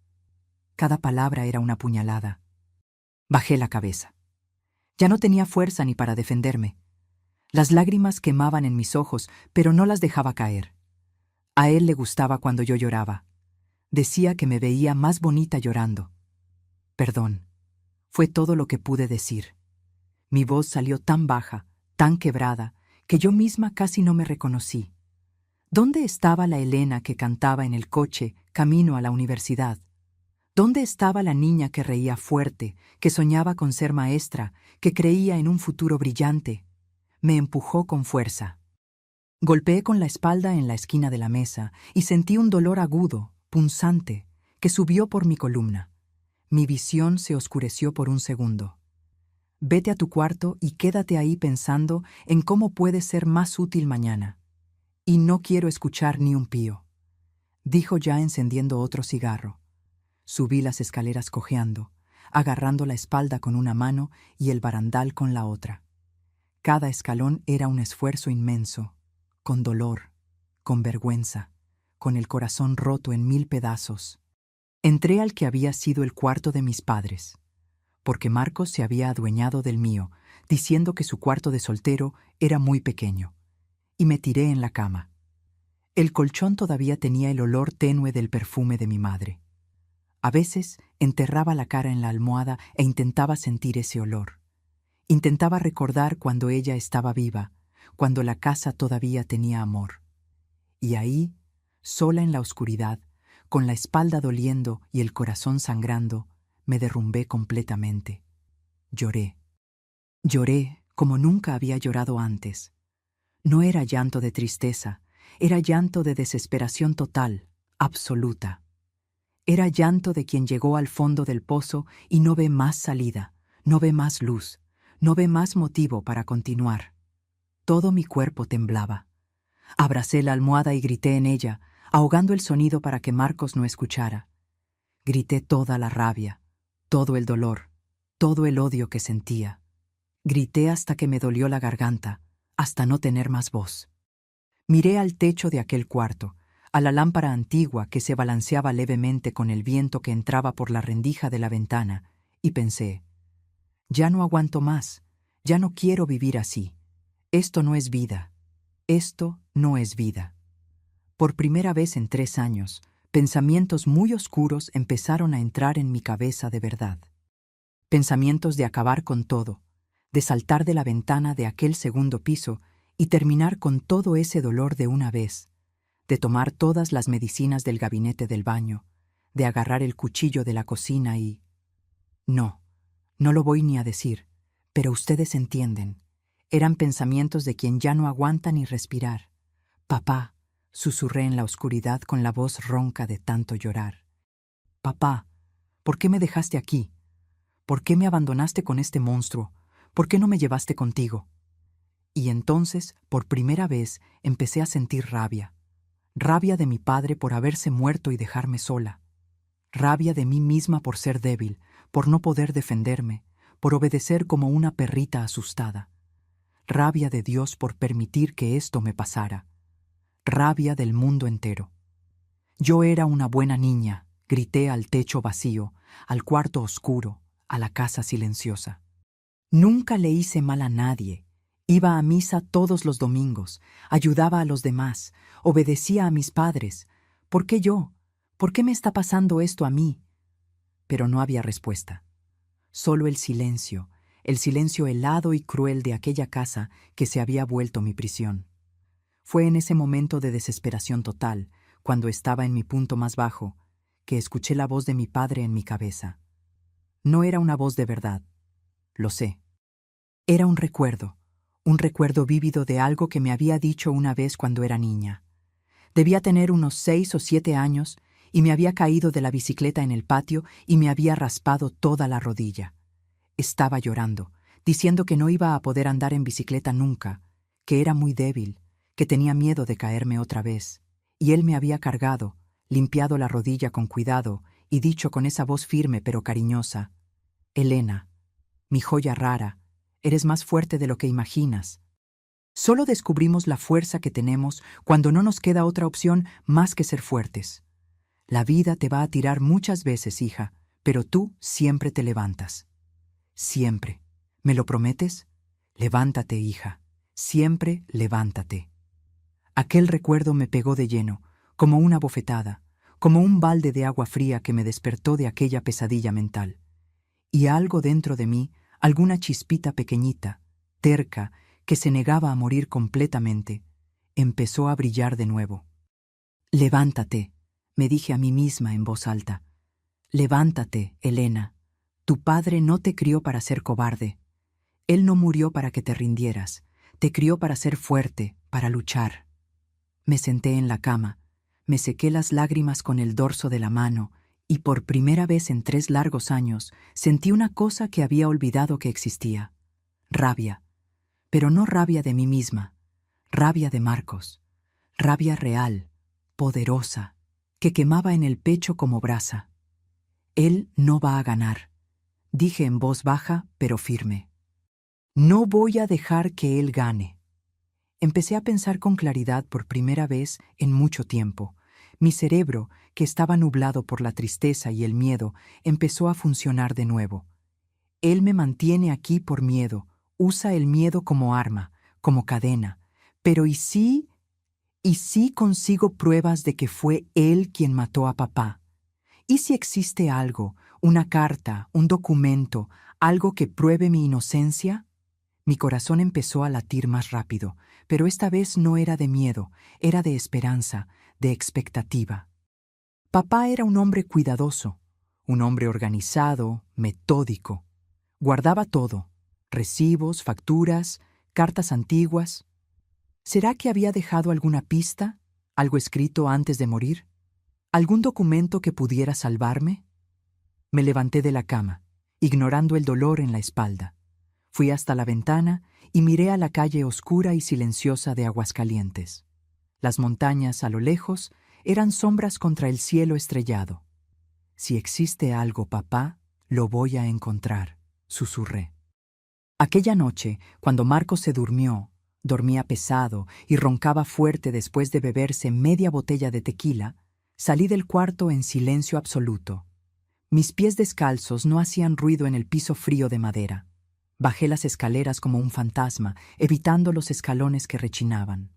Cada palabra era una puñalada. Bajé la cabeza. Ya no tenía fuerza ni para defenderme. Las lágrimas quemaban en mis ojos, pero no las dejaba caer. A él le gustaba cuando yo lloraba. Decía que me veía más bonita llorando. «Perdón», fue todo lo que pude decir. Mi voz salió tan baja, tan quebrada, que yo misma casi no me reconocí. ¿Dónde estaba la Elena que cantaba en el coche camino a la universidad? ¿Dónde estaba la niña que reía fuerte, que soñaba con ser maestra, que creía en un futuro brillante? Me empujó con fuerza. Golpeé con la espalda en la esquina de la mesa y sentí un dolor agudo, punzante, que subió por mi columna. Mi visión se oscureció por un segundo. «Vete a tu cuarto y quédate ahí pensando en cómo puedes ser más útil mañana. Y no quiero escuchar ni un pío», dijo ya encendiendo otro cigarro. Subí las escaleras cojeando, agarrando la espalda con una mano y el barandal con la otra. Cada escalón era un esfuerzo inmenso, con dolor, con vergüenza, con el corazón roto en 1000 pedazos. Entré al que había sido el cuarto de mis padres, porque Marcos se había adueñado del mío, diciendo que su cuarto de soltero era muy pequeño, y me tiré en la cama. El colchón todavía tenía el olor tenue del perfume de mi madre. A veces enterraba la cara en la almohada e intentaba sentir ese olor. Intentaba recordar cuando ella estaba viva, cuando la casa todavía tenía amor. Y ahí, sola en la oscuridad, con la espalda doliendo y el corazón sangrando, me derrumbé completamente. Lloré. Lloré como nunca había llorado antes. No era llanto de tristeza, era llanto de desesperación total, absoluta. Era llanto de quien llegó al fondo del pozo y no ve más salida, no ve más luz, no ve más motivo para continuar. Todo mi cuerpo temblaba. Abracé la almohada y grité en ella, ahogando el sonido para que Marcos no escuchara. Grité toda la rabia, todo el dolor, todo el odio que sentía. Grité hasta que me dolió la garganta, hasta no tener más voz. Miré al techo de aquel cuarto, a la lámpara antigua que se balanceaba levemente con el viento que entraba por la rendija de la ventana, y pensé, ya no aguanto más, ya no quiero vivir así. Esto no es vida, esto no es vida. Por primera vez en 3 años, pensamientos muy oscuros empezaron a entrar en mi cabeza de verdad. Pensamientos de acabar con todo, de saltar de la ventana de aquel segundo piso y terminar con todo ese dolor de una vez, de tomar todas las medicinas del gabinete del baño, de agarrar el cuchillo de la cocina y... No, no lo voy ni a decir, pero ustedes entienden. Eran pensamientos de quien ya no aguanta ni respirar. Papá, susurré en la oscuridad con la voz ronca de tanto llorar. Papá, ¿por qué me dejaste aquí? ¿Por qué me abandonaste con este monstruo? ¿Por qué no me llevaste contigo? Y entonces, por primera vez, empecé a sentir rabia. Rabia de mi padre por haberse muerto y dejarme sola. Rabia de mí misma por ser débil, por no poder defenderme, por obedecer como una perrita asustada. Rabia de Dios por permitir que esto me pasara. Rabia del mundo entero. Yo era una buena niña, grité al techo vacío, al cuarto oscuro, a la casa silenciosa. Nunca le hice mal a nadie. Iba a misa todos los domingos, ayudaba a los demás, obedecía a mis padres. ¿Por qué yo? ¿Por qué me está pasando esto a mí? Pero no había respuesta. Solo el silencio helado y cruel de aquella casa que se había vuelto mi prisión. Fue en ese momento de desesperación total, cuando estaba en mi punto más bajo, que escuché la voz de mi padre en mi cabeza. No era una voz de verdad, lo sé. Era un recuerdo vívido de algo que me había dicho una vez cuando era niña. Debía tener unos 6 o 7 años y me había caído de la bicicleta en el patio y me había raspado toda la rodilla. Estaba llorando, diciendo que no iba a poder andar en bicicleta nunca, que era muy débil, que tenía miedo de caerme otra vez. Y él me había cargado, limpiado la rodilla con cuidado y dicho con esa voz firme pero cariñosa: Elena, mi joya rara, eres más fuerte de lo que imaginas. Solo descubrimos la fuerza que tenemos cuando no nos queda otra opción más que ser fuertes. La vida te va a tirar muchas veces, hija, pero tú siempre te levantas. Siempre. ¿Me lo prometes? Levántate, hija. Siempre levántate. Aquel recuerdo me pegó de lleno, como una bofetada, como un balde de agua fría que me despertó de aquella pesadilla mental. Y algo dentro de mí, alguna chispita pequeñita, terca, que se negaba a morir completamente, empezó a brillar de nuevo. Levántate, me dije a mí misma en voz alta. Levántate, Elena. Tu padre no te crió para ser cobarde. Él no murió para que te rindieras. Te crió para ser fuerte, para luchar. Me senté en la cama, me sequé las lágrimas con el dorso de la mano y por primera vez en 3 largos años sentí una cosa que había olvidado que existía. Rabia. Pero no rabia de mí misma, rabia de Marcos. Rabia real, poderosa, que quemaba en el pecho como brasa. Él no va a ganar, dije en voz baja pero firme. No voy a dejar que él gane. Empecé a pensar con claridad por primera vez en mucho tiempo. Mi cerebro, que estaba nublado por la tristeza y el miedo, empezó a funcionar de nuevo. Él me mantiene aquí por miedo, usa el miedo como arma, como cadena. Pero ¿y si consigo pruebas de que fue él quien mató a papá? ¿Y si existe algo, una carta, un documento, algo que pruebe mi inocencia? Mi corazón empezó a latir más rápido, pero esta vez no era de miedo, era de esperanza, de expectativa. Papá era un hombre cuidadoso, un hombre organizado, metódico. Guardaba todo, recibos, facturas, cartas antiguas. ¿Será que había dejado alguna pista, algo escrito antes de morir? ¿Algún documento que pudiera salvarme? Me levanté de la cama, ignorando el dolor en la espalda. Fui hasta la ventana y miré a la calle oscura y silenciosa de Aguascalientes. Las montañas a lo lejos eran sombras contra el cielo estrellado. Si existe algo, papá, lo voy a encontrar, susurré. Aquella noche, cuando Marcos se durmió, dormía pesado y roncaba fuerte después de beberse media botella de tequila, salí del cuarto en silencio absoluto. Mis pies descalzos no hacían ruido en el piso frío de madera. Bajé las escaleras como un fantasma, evitando los escalones que rechinaban.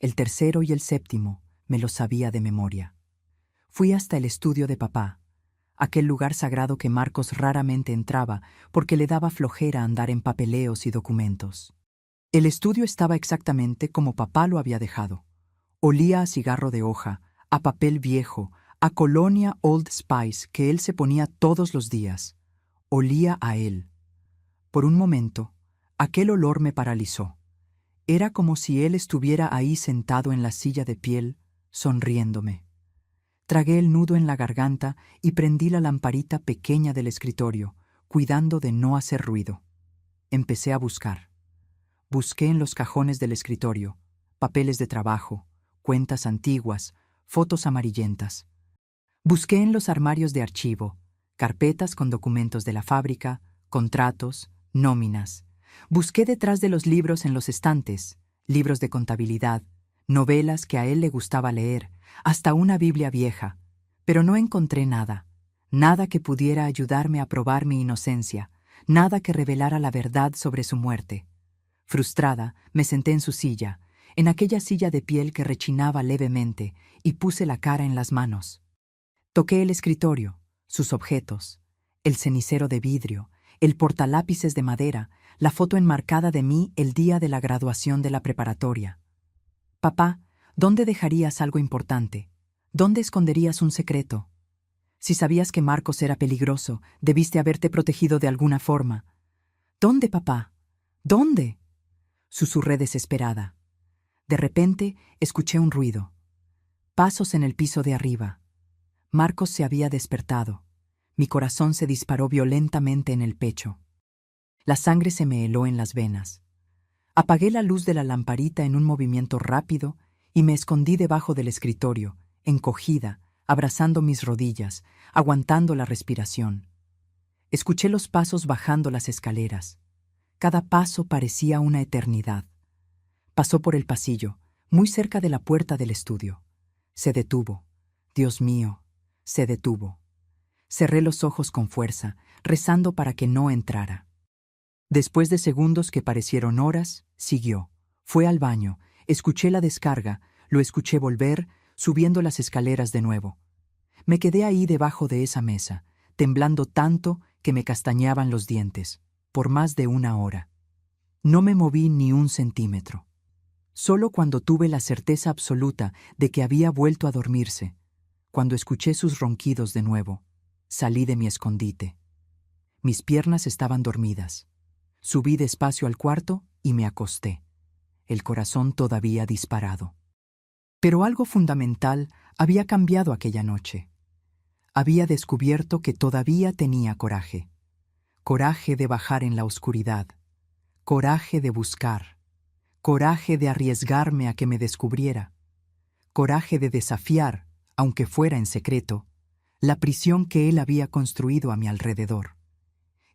El tercero y el séptimo me los sabía de memoria. Fui hasta el estudio de papá, aquel lugar sagrado que Marcos raramente entraba porque le daba flojera andar en papeleos y documentos. El estudio estaba exactamente como papá lo había dejado. Olía a cigarro de hoja, a papel viejo, a colonia Old Spice que él se ponía todos los días. Olía a él. Por un momento, aquel olor me paralizó. Era como si él estuviera ahí sentado en la silla de piel, sonriéndome. Tragué el nudo en la garganta y prendí la lamparita pequeña del escritorio, cuidando de no hacer ruido. Empecé a buscar. Busqué en los cajones del escritorio, papeles de trabajo, cuentas antiguas, fotos amarillentas. Busqué en los armarios de archivo, carpetas con documentos de la fábrica, contratos, nóminas. Busqué detrás de los libros en los estantes, libros de contabilidad, novelas que a él le gustaba leer, hasta una Biblia vieja, pero no encontré nada, nada que pudiera ayudarme a probar mi inocencia, nada que revelara la verdad sobre su muerte. Frustrada, me senté en su silla, en aquella silla de piel que rechinaba levemente, y puse la cara en las manos. Toqué el escritorio, sus objetos, el cenicero de vidrio, el portalápices de madera, la foto enmarcada de mí el día de la graduación de la preparatoria. Papá, ¿dónde dejarías algo importante? ¿Dónde esconderías un secreto? Si sabías que Marcos era peligroso, debiste haberte protegido de alguna forma. ¿Dónde, papá? ¿Dónde? Susurré desesperada. De repente, escuché un ruido. Pasos en el piso de arriba. Marcos se había despertado. Mi corazón se disparó violentamente en el pecho. La sangre se me heló en las venas. Apagué la luz de la lamparita en un movimiento rápido y me escondí debajo del escritorio, encogida, abrazando mis rodillas, aguantando la respiración. Escuché los pasos bajando las escaleras. Cada paso parecía una eternidad. Pasó por el pasillo, muy cerca de la puerta del estudio. Se detuvo. Dios mío, se detuvo. Cerré los ojos con fuerza, rezando para que no entrara. Después de segundos que parecieron horas, siguió. Fue al baño, escuché la descarga, lo escuché volver, subiendo las escaleras de nuevo. Me quedé ahí debajo de esa mesa, temblando tanto que me castañaban los dientes, por más de una hora. No me moví ni un centímetro. Solo cuando tuve la certeza absoluta de que había vuelto a dormirse, cuando escuché sus ronquidos de nuevo, salí de mi escondite. Mis piernas estaban dormidas. Subí despacio al cuarto y me acosté, el corazón todavía disparado. Pero algo fundamental había cambiado aquella noche. Había descubierto que todavía tenía coraje. Coraje de bajar en la oscuridad. Coraje de buscar. Coraje de arriesgarme a que me descubriera. Coraje de desafiar, aunque fuera en secreto, la prisión que él había construido a mi alrededor.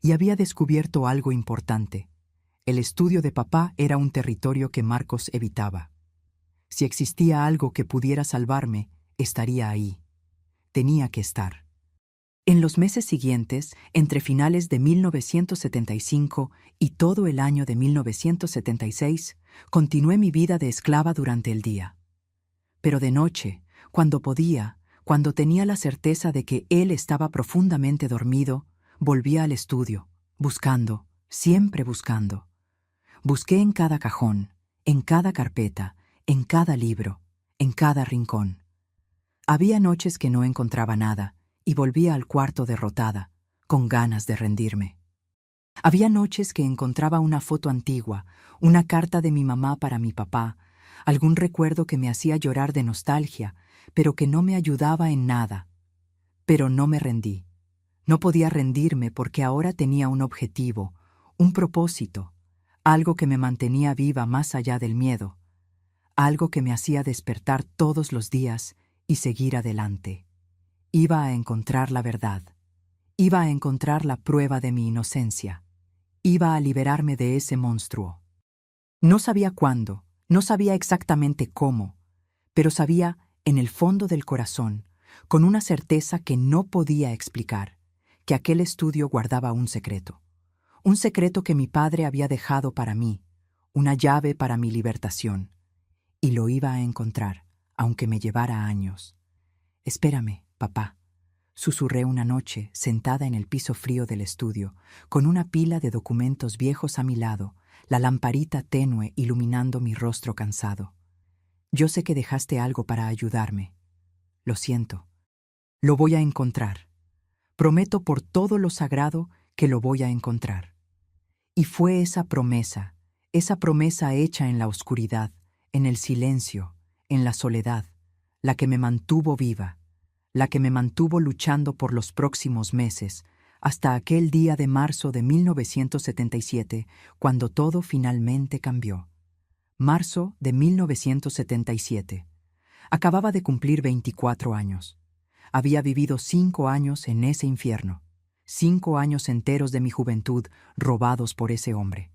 Y había descubierto algo importante. El estudio de papá era un territorio que Marcos evitaba. Si existía algo que pudiera salvarme, estaría ahí. Tenía que estar. En los meses siguientes, entre finales de 1975 y todo el año de 1976, continué mi vida de esclava durante el día. Pero de noche, cuando podía, cuando tenía la certeza de que él estaba profundamente dormido, volvía al estudio, buscando, siempre buscando. Busqué en cada cajón, en cada carpeta, en cada libro, en cada rincón. Había noches que no encontraba nada y volvía al cuarto derrotada, con ganas de rendirme. Había noches que encontraba una foto antigua, una carta de mi mamá para mi papá, algún recuerdo que me hacía llorar de nostalgia, pero que no me ayudaba en nada. Pero no me rendí. No podía rendirme porque ahora tenía un objetivo, un propósito, algo que me mantenía viva más allá del miedo, algo que me hacía despertar todos los días y seguir adelante. Iba a encontrar la verdad. Iba a encontrar la prueba de mi inocencia. Iba a liberarme de ese monstruo. No sabía cuándo, no sabía exactamente cómo, pero sabía, en el fondo del corazón, con una certeza que no podía explicar, que aquel estudio guardaba un secreto que mi padre había dejado para mí, una llave para mi libertación, y lo iba a encontrar, aunque me llevara años. «Espérame, papá», susurré una noche, sentada en el piso frío del estudio, con una pila de documentos viejos a mi lado, la lamparita tenue iluminando mi rostro cansado. Yo sé que dejaste algo para ayudarme. Lo siento. Lo voy a encontrar. Prometo por todo lo sagrado que lo voy a encontrar. Y fue esa promesa hecha en la oscuridad, en el silencio, en la soledad, la que me mantuvo viva, la que me mantuvo luchando por los próximos meses, hasta aquel día de marzo de 1977, cuando todo finalmente cambió. Marzo de 1977. Acababa de cumplir 24 años. Había vivido 5 años en ese infierno. 5 años enteros de mi juventud robados por ese hombre.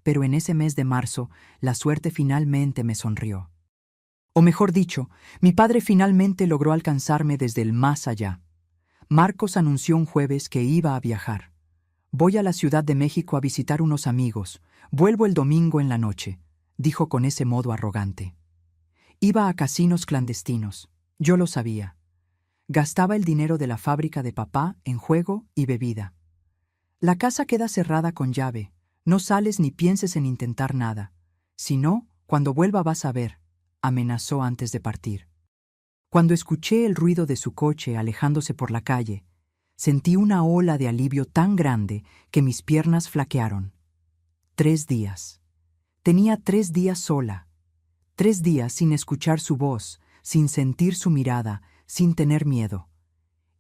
Pero en ese mes de marzo, la suerte finalmente me sonrió. O mejor dicho, mi padre finalmente logró alcanzarme desde el más allá. Marcos anunció un jueves que iba a viajar. Voy a la Ciudad de México a visitar unos amigos. Vuelvo el domingo en la noche, dijo con ese modo arrogante. Iba a casinos clandestinos. Yo lo sabía. Gastaba el dinero de la fábrica de papá en juego y bebida. La casa queda cerrada con llave. No sales ni pienses en intentar nada. Si no, cuando vuelva vas a ver, amenazó antes de partir. Cuando escuché el ruido de su coche alejándose por la calle, sentí una ola de alivio tan grande que mis piernas flaquearon. 3 días. Tenía 3 días sola. 3 días sin escuchar su voz, sin sentir su mirada, sin tener miedo.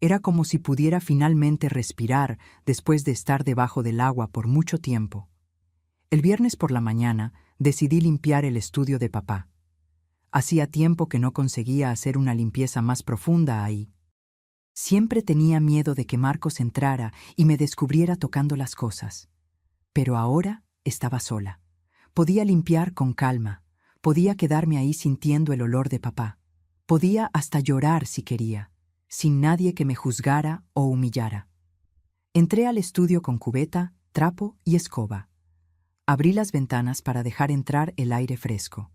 Era como si pudiera finalmente respirar después de estar debajo del agua por mucho tiempo. El viernes por la mañana decidí limpiar el estudio de papá. Hacía tiempo que no conseguía hacer una limpieza más profunda ahí. Siempre tenía miedo de que Marcos entrara y me descubriera tocando las cosas. Pero ahora estaba sola. Podía limpiar con calma. Podía quedarme ahí sintiendo el olor de papá. Podía hasta llorar si quería, sin nadie que me juzgara o humillara. Entré al estudio con cubeta, trapo y escoba. Abrí las ventanas para dejar entrar el aire fresco.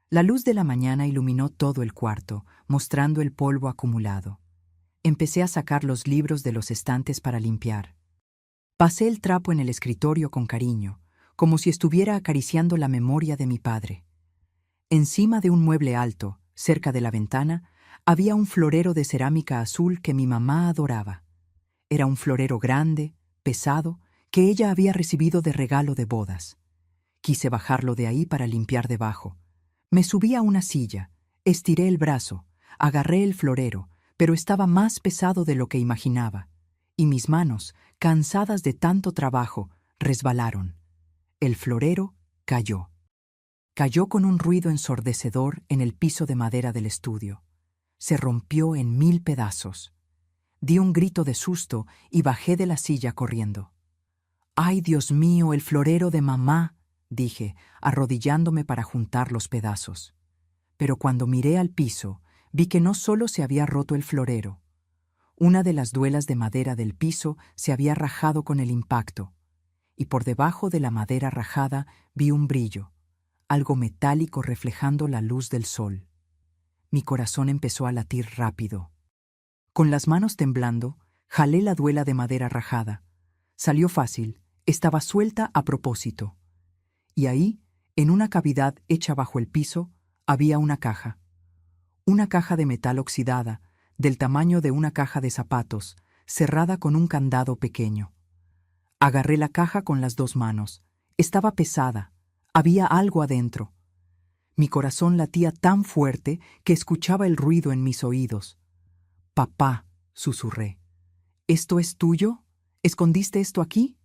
La luz de la mañana iluminó todo el cuarto, mostrando el polvo acumulado. Empecé a sacar los libros de los estantes para limpiar. Pasé el trapo en el escritorio con cariño, como si estuviera acariciando la memoria de mi padre. Encima de un mueble alto, cerca de la ventana, había un florero de cerámica azul que mi mamá adoraba. Era un florero grande, pesado, que ella había recibido de regalo de bodas. Quise bajarlo de ahí para limpiar debajo. Me subí a una silla, estiré el brazo, agarré el florero, pero estaba más pesado de lo que imaginaba, y mis manos, cansadas de tanto trabajo, resbalaron. El florero cayó. Cayó con un ruido ensordecedor en el piso de madera del estudio. Se rompió en 1000 pedazos. Di un grito de susto y bajé de la silla corriendo. ¡Ay, Dios mío, el florero de mamá!, dije, arrodillándome para juntar los pedazos. Pero cuando miré al piso, vi que no solo se había roto el florero. Una de las duelas de madera del piso se había rajado con el impacto, y por debajo de la madera rajada vi un brillo, algo metálico reflejando la luz del sol. Mi corazón empezó a latir rápido. Con las manos temblando, jalé la duela de madera rajada. Salió fácil, estaba suelta a propósito. Y ahí, en una cavidad hecha bajo el piso, había una caja. Una caja de metal oxidada, del tamaño de una caja de zapatos, cerrada con un candado pequeño. Agarré la caja con las 2 manos. Estaba pesada. Había algo adentro. Mi corazón latía tan fuerte que escuchaba el ruido en mis oídos. «Papá», susurré. «¿Esto es tuyo? ¿Escondiste esto aquí?»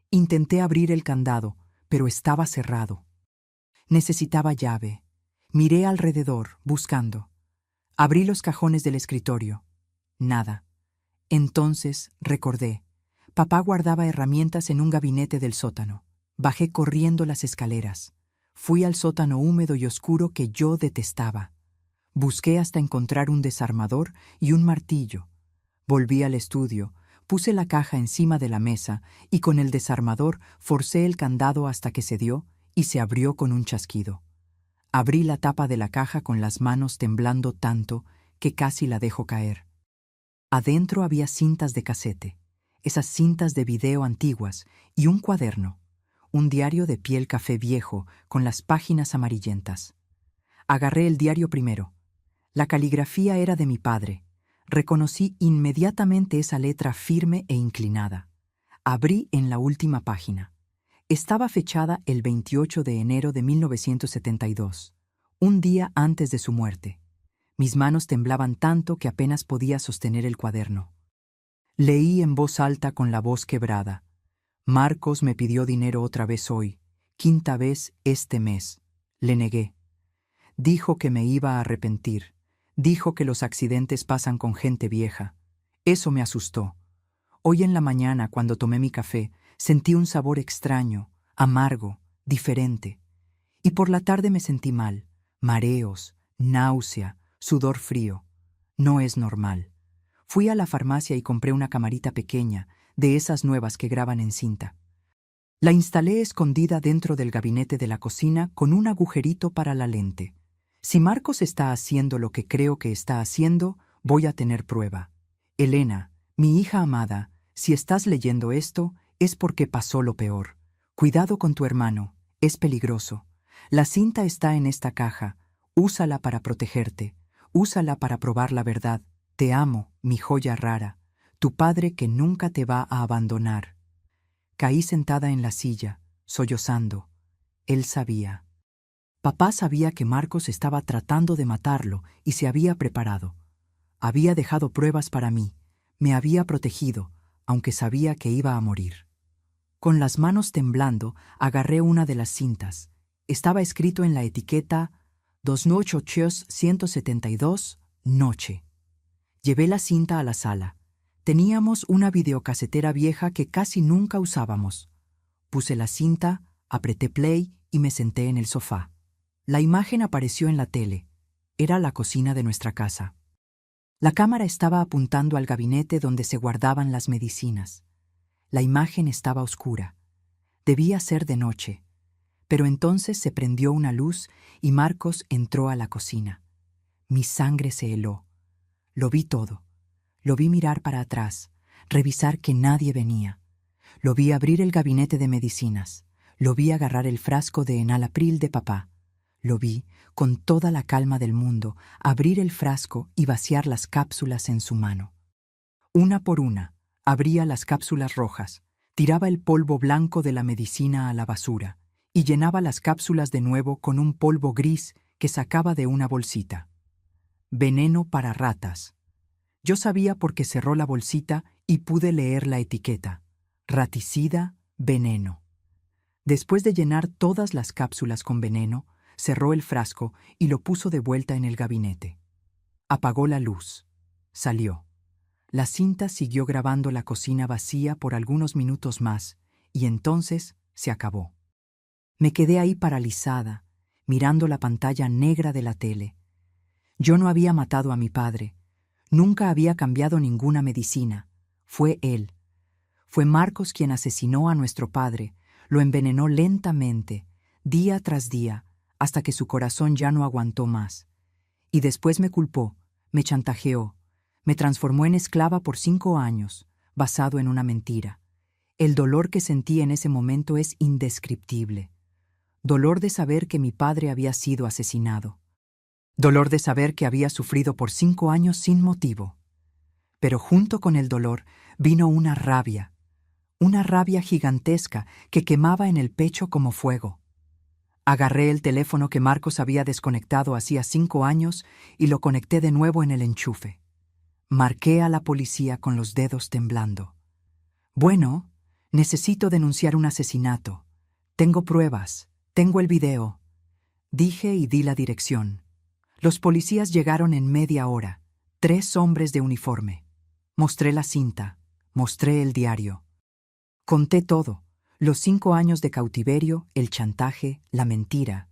Intenté abrir el candado, pero estaba cerrado. Necesitaba llave. Miré alrededor, buscando. Abrí los cajones del escritorio. Nada. Entonces recordé. Papá guardaba herramientas en un gabinete del sótano. Bajé corriendo las escaleras. Fui al sótano húmedo y oscuro que yo detestaba. Busqué hasta encontrar un desarmador y un martillo. Volví al estudio, puse la caja encima de la mesa y con el desarmador forcé el candado hasta que se dio y se abrió con un chasquido. Abrí la tapa de la caja con las manos temblando tanto que casi la dejo caer. Adentro había cintas de casete, esas cintas de video antiguas, y un cuaderno, un diario de piel café viejo con las páginas amarillentas. Agarré el diario primero. La caligrafía era de mi padre. Reconocí inmediatamente esa letra firme e inclinada. Abrí en la última página. Estaba fechada el 28 de enero de 1972, un día antes de su muerte. Mis manos temblaban tanto que apenas podía sostener el cuaderno. Leí en voz alta con la voz quebrada. Marcos me pidió dinero otra vez hoy, quinta vez este mes. Le negué. Dijo que me iba a arrepentir. Dijo que los accidentes pasan con gente vieja. Eso me asustó. Hoy en la mañana, cuando tomé mi café, sentí un sabor extraño, amargo, diferente. Y por la tarde me sentí mal, mareos, náusea, sudor frío. No es normal. Fui a la farmacia y compré una camarita pequeña, de esas nuevas que graban en cinta. La instalé escondida dentro del gabinete de la cocina con un agujerito para la lente. Si Marcos está haciendo lo que creo que está haciendo, voy a tener prueba. Elena, mi hija amada, si estás leyendo esto, es porque pasó lo peor. Cuidado con tu hermano, es peligroso. La cinta está en esta caja. Úsala para protegerte. Úsala para probar la verdad. Te amo, mi joya rara. Tu padre que nunca te va a abandonar. Caí sentada en la silla, sollozando. Él sabía. Papá sabía que Marcos estaba tratando de matarlo y se había preparado. Había dejado pruebas para mí. Me había protegido, aunque sabía que iba a morir. Con las manos temblando, agarré una de las cintas. Estaba escrito en la etiqueta 29872, noche. Llevé la cinta a la sala. Teníamos una videocasetera vieja que casi nunca usábamos. Puse la cinta, apreté play y me senté en el sofá. La imagen apareció en la tele. Era la cocina de nuestra casa. La cámara estaba apuntando al gabinete donde se guardaban las medicinas. La imagen estaba oscura. Debía ser de noche. Pero entonces se prendió una luz y Marcos entró a la cocina. Mi sangre se heló. Lo vi todo. Lo vi mirar para atrás, revisar que nadie venía. Lo vi abrir el gabinete de medicinas. Lo vi agarrar el frasco de enalapril de papá. Lo vi, con toda la calma del mundo, abrir el frasco y vaciar las cápsulas en su mano. Una por una, abría las cápsulas rojas, tiraba el polvo blanco de la medicina a la basura y llenaba las cápsulas de nuevo con un polvo gris que sacaba de una bolsita. Veneno para ratas. Yo sabía porque cerró la bolsita y pude leer la etiqueta. Raticida, veneno. Después de llenar todas las cápsulas con veneno, cerró el frasco y lo puso de vuelta en el gabinete. Apagó la luz. Salió. La cinta siguió grabando la cocina vacía por algunos minutos más y entonces se acabó. Me quedé ahí paralizada, mirando la pantalla negra de la tele. Yo no había matado a mi padre. Nunca había cambiado ninguna medicina. Fue él. Fue Marcos quien asesinó a nuestro padre, lo envenenó lentamente, día tras día, hasta que su corazón ya no aguantó más. Y después me culpó, me chantajeó, me transformó en esclava por 5 años, basado en una mentira. El dolor que sentí en ese momento es indescriptible. Dolor de saber que mi padre había sido asesinado. Dolor de saber que había sufrido por 5 años sin motivo. Pero junto con el dolor vino una rabia gigantesca que quemaba en el pecho como fuego. Agarré el teléfono que Marcos había desconectado hacía 5 años y lo conecté de nuevo en el enchufe. Marqué a la policía con los dedos temblando. Bueno, necesito denunciar un asesinato. Tengo pruebas, tengo el video. Dije y di la dirección. Los policías llegaron en media hora, 3 hombres de uniforme. Mostré la cinta, mostré el diario. Conté todo, los 5 años de cautiverio, el chantaje, la mentira.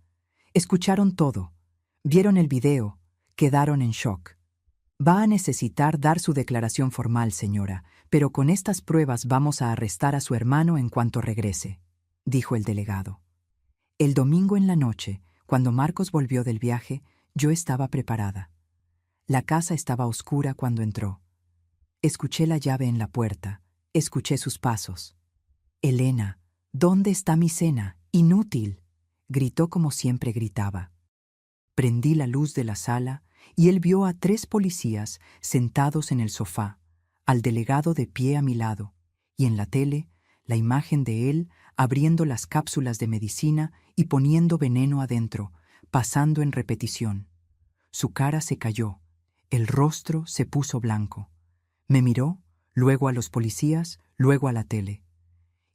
Escucharon todo, vieron el video, quedaron en shock. Va a necesitar dar su declaración formal, señora, pero con estas pruebas vamos a arrestar a su hermano en cuanto regrese, dijo el delegado. El domingo en la noche, cuando Marcos volvió del viaje, yo estaba preparada. La casa estaba oscura cuando entró. Escuché la llave en la puerta, escuché sus pasos. Elena, ¿dónde está mi cena? Inútil, gritó como siempre gritaba. Prendí la luz de la sala y él vio a 3 policías sentados en el sofá, al delegado de pie a mi lado, y en la tele, la imagen de él abriendo las cápsulas de medicina y poniendo veneno adentro, pasando en repetición. Su cara se cayó, el rostro se puso blanco. Me miró, luego a los policías, luego a la tele.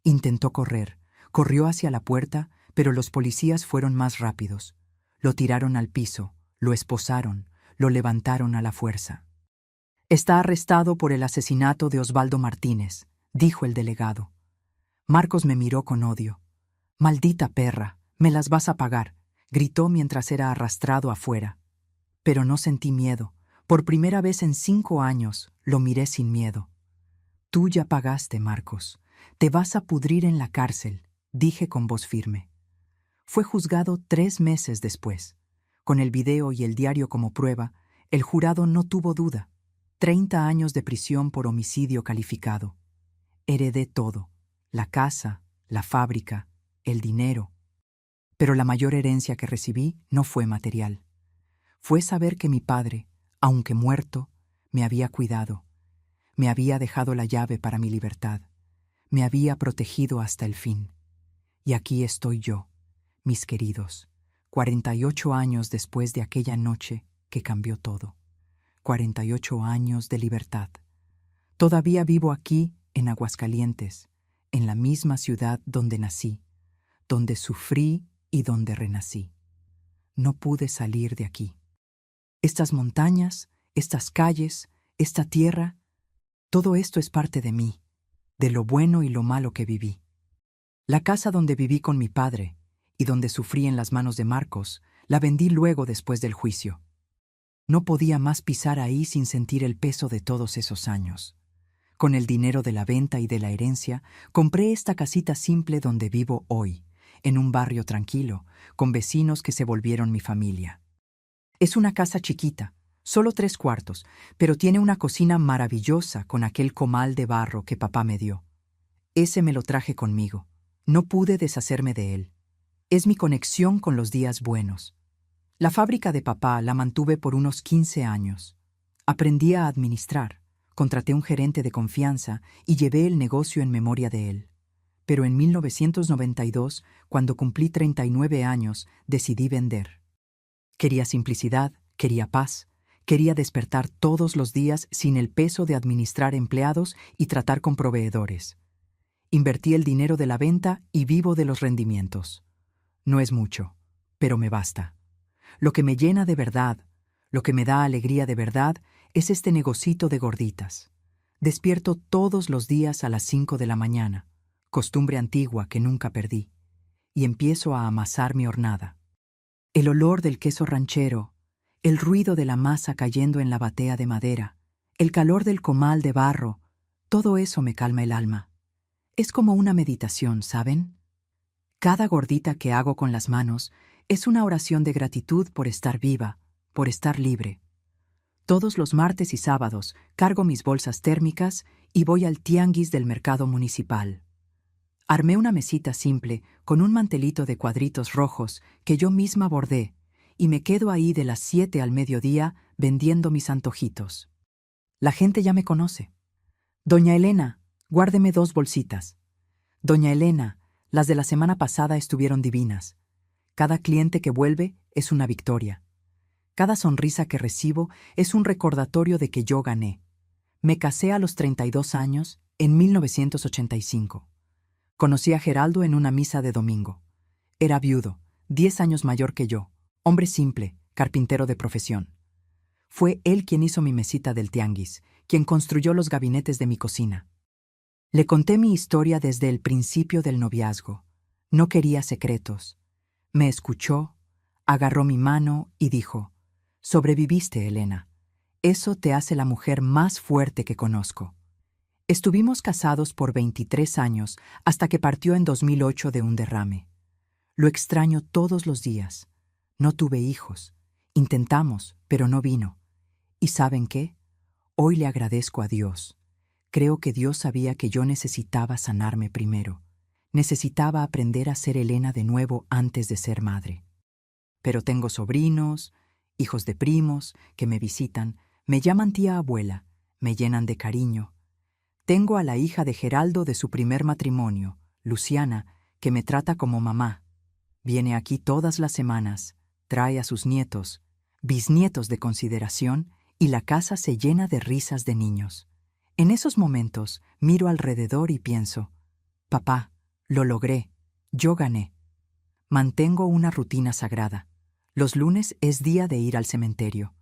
Intentó correr, corrió hacia la puerta, pero los policías fueron más rápidos. Lo tiraron al piso, lo esposaron, lo levantaron a la fuerza. «Está arrestado por el asesinato de Osvaldo Martínez», dijo el delegado. Marcos me miró con odio. «Maldita perra, me las vas a pagar», gritó mientras era arrastrado afuera. Pero no sentí miedo. Por primera vez en 5 años lo miré sin miedo. «Tú ya pagaste, Marcos. Te vas a pudrir en la cárcel», dije con voz firme. Fue juzgado 3 meses después. Con el video y el diario como prueba, el jurado no tuvo duda. 30 años de prisión por homicidio calificado. Heredé todo: la casa, la fábrica, el dinero. Pero la mayor herencia que recibí no fue material. Fue saber que mi padre, aunque muerto, me había cuidado. Me había dejado la llave para mi libertad. Me había protegido hasta el fin. Y aquí estoy yo, mis queridos, 48 años después de aquella noche que cambió todo. 48 años de libertad. Todavía vivo aquí, en Aguascalientes, en la misma ciudad donde nací, donde sufrí y donde renací. No pude salir de aquí. Estas montañas, estas calles, esta tierra, todo esto es parte de mí, de lo bueno y lo malo que viví. La casa donde viví con mi padre y donde sufrí en las manos de Marcos, la vendí luego después del juicio. No podía más pisar ahí sin sentir el peso de todos esos años. Con el dinero de la venta y de la herencia, compré esta casita simple donde vivo hoy, en un barrio tranquilo, con vecinos que se volvieron mi familia. Es una casa chiquita, solo 3 cuartos, pero tiene una cocina maravillosa con aquel comal de barro que papá me dio. Ese me lo traje conmigo. No pude deshacerme de él. Es mi conexión con los días buenos. La fábrica de papá la mantuve por unos 15 años. Aprendí a administrar, contraté un gerente de confianza y llevé el negocio en memoria de él. Pero en 1992, cuando cumplí 39 años, decidí vender. Quería simplicidad, quería paz, quería despertar todos los días sin el peso de administrar empleados y tratar con proveedores. Invertí el dinero de la venta y vivo de los rendimientos. No es mucho, pero me basta. Lo que me llena de verdad, lo que me da alegría de verdad, es este negocito de gorditas. Despierto todos los días a las 5 de la mañana, costumbre antigua que nunca perdí, y empiezo a amasar mi hornada. El olor del queso ranchero, el ruido de la masa cayendo en la batea de madera, el calor del comal de barro, todo eso me calma el alma. Es como una meditación, ¿saben? Cada gordita que hago con las manos es una oración de gratitud por estar viva, por estar libre. Todos los martes y sábados cargo mis bolsas térmicas y voy al tianguis del mercado municipal. Armé una mesita simple con un mantelito de cuadritos rojos que yo misma bordé y me quedo ahí de las 7 al mediodía vendiendo mis antojitos. La gente ya me conoce. «Doña Elena, guárdeme 2 bolsitas. Doña Elena, las de la semana pasada estuvieron divinas. Cada cliente que vuelve es una victoria. Cada sonrisa que recibo es un recordatorio de que yo gané. Me casé a los 32 años en 1985. Conocí a Geraldo en una misa de domingo. Era viudo, 10 años mayor que yo, hombre simple, carpintero de profesión. Fue él quien hizo mi mesita del tianguis, quien construyó los gabinetes de mi cocina. Le conté mi historia desde el principio del noviazgo. No quería secretos. Me escuchó, agarró mi mano y dijo: «Sobreviviste, Elena. Eso te hace la mujer más fuerte que conozco». Estuvimos casados por 23 años hasta que partió en 2008 de un derrame. Lo extraño todos los días. No tuve hijos. Intentamos, pero no vino. ¿Y saben qué? Hoy le agradezco a Dios. Creo que Dios sabía que yo necesitaba sanarme primero. Necesitaba aprender a ser Elena de nuevo antes de ser madre. Pero tengo sobrinos, hijos de primos, que me visitan, me llaman tía abuela, me llenan de cariño. Tengo a la hija de Geraldo de su primer matrimonio, Luciana, que me trata como mamá. Viene aquí todas las semanas, trae a sus nietos, bisnietos de consideración, y la casa se llena de risas de niños. En esos momentos miro alrededor y pienso, papá, lo logré, yo gané. Mantengo una rutina sagrada. Los lunes es día de ir al cementerio.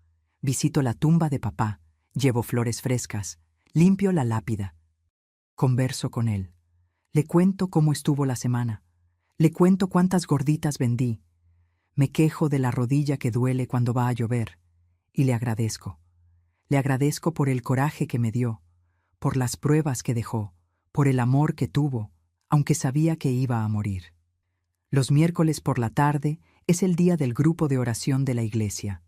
Visito la tumba de papá, llevo flores frescas, limpio la lápida. Converso con él. Le cuento cómo estuvo la semana. Le cuento cuántas gorditas vendí. Me quejo de la rodilla que duele cuando va a llover. Y le agradezco. Le agradezco por el coraje que me dio, por las pruebas que dejó, por el amor que tuvo, aunque sabía que iba a morir. Los miércoles por la tarde es el día del grupo de oración de la iglesia.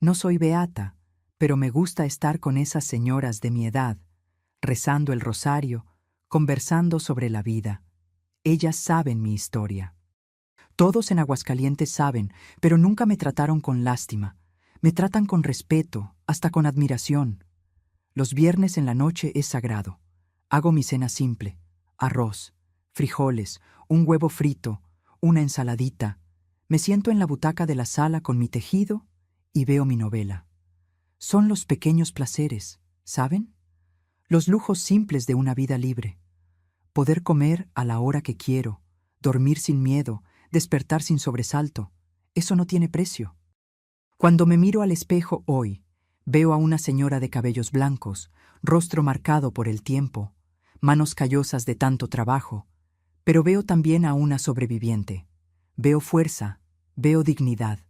No soy beata, pero me gusta estar con esas señoras de mi edad, rezando el rosario, conversando sobre la vida. Ellas saben mi historia. Todos en Aguascalientes saben, pero nunca me trataron con lástima. Me tratan con respeto, hasta con admiración. Los viernes en la noche es sagrado. Hago mi cena simple: arroz, frijoles, un huevo frito, una ensaladita. Me siento en la butaca de la sala con mi tejido y veo mi novela. Son los pequeños placeres, ¿saben? Los lujos simples de una vida libre. Poder comer a la hora que quiero, dormir sin miedo, despertar sin sobresalto. Eso no tiene precio. Cuando me miro al espejo hoy, veo a una señora de cabellos blancos, rostro marcado por el tiempo, manos callosas de tanto trabajo, pero veo también a una sobreviviente. Veo fuerza, veo dignidad.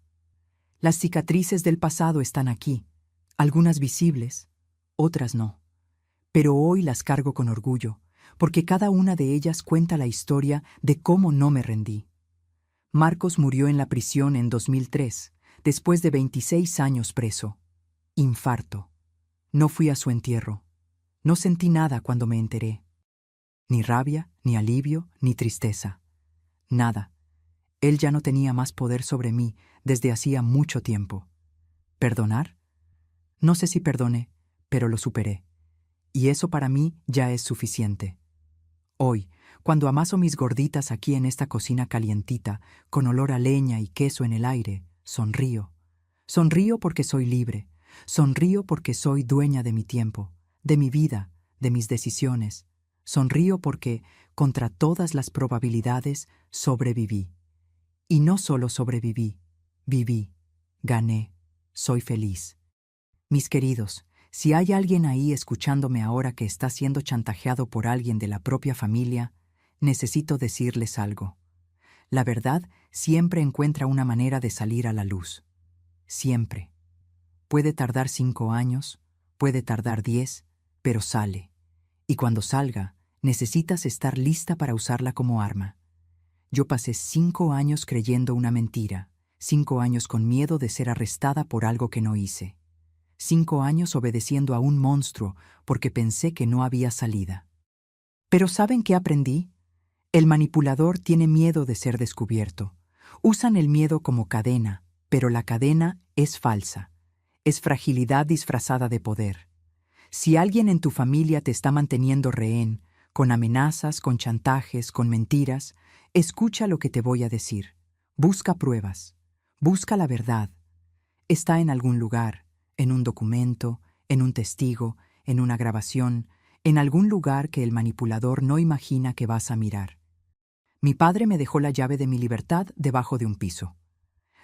Las cicatrices del pasado están aquí, algunas visibles, otras no. Pero hoy las cargo con orgullo, porque cada una de ellas cuenta la historia de cómo no me rendí. Marcos murió en la prisión en 2003, después de 26 años preso. Infarto. No fui a su entierro. No sentí nada cuando me enteré. Ni rabia, ni alivio, ni tristeza. Nada. Él ya no tenía más poder sobre mí desde hacía mucho tiempo. ¿Perdonar? No sé si perdoné, pero lo superé. Y eso para mí ya es suficiente. Hoy, cuando amaso mis gorditas aquí en esta cocina calientita, con olor a leña y queso en el aire, sonrío. Sonrío porque soy libre. Sonrío porque soy dueña de mi tiempo, de mi vida, de mis decisiones. Sonrío porque, contra todas las probabilidades, sobreviví. Y no solo sobreviví, viví, gané, soy feliz. Mis queridos, si hay alguien ahí escuchándome ahora que está siendo chantajeado por alguien de la propia familia, necesito decirles algo. La verdad siempre encuentra una manera de salir a la luz. Siempre. Puede tardar 5 años, puede tardar 10, pero sale. Y cuando salga, necesitas estar lista para usarla como arma. Yo pasé 5 años creyendo una mentira, 5 años con miedo de ser arrestada por algo que no hice. 5 años obedeciendo a un monstruo porque pensé que no había salida. Pero ¿saben qué aprendí? El manipulador tiene miedo de ser descubierto. Usan el miedo como cadena, pero la cadena es falsa. Es fragilidad disfrazada de poder. Si alguien en tu familia te está manteniendo rehén, con amenazas, con chantajes, con mentiras, escucha lo que te voy a decir. Busca pruebas. Busca la verdad. Está en algún lugar, en un documento, en un testigo, en una grabación, en algún lugar que el manipulador no imagina que vas a mirar. Mi padre me dejó la llave de mi libertad debajo de un piso.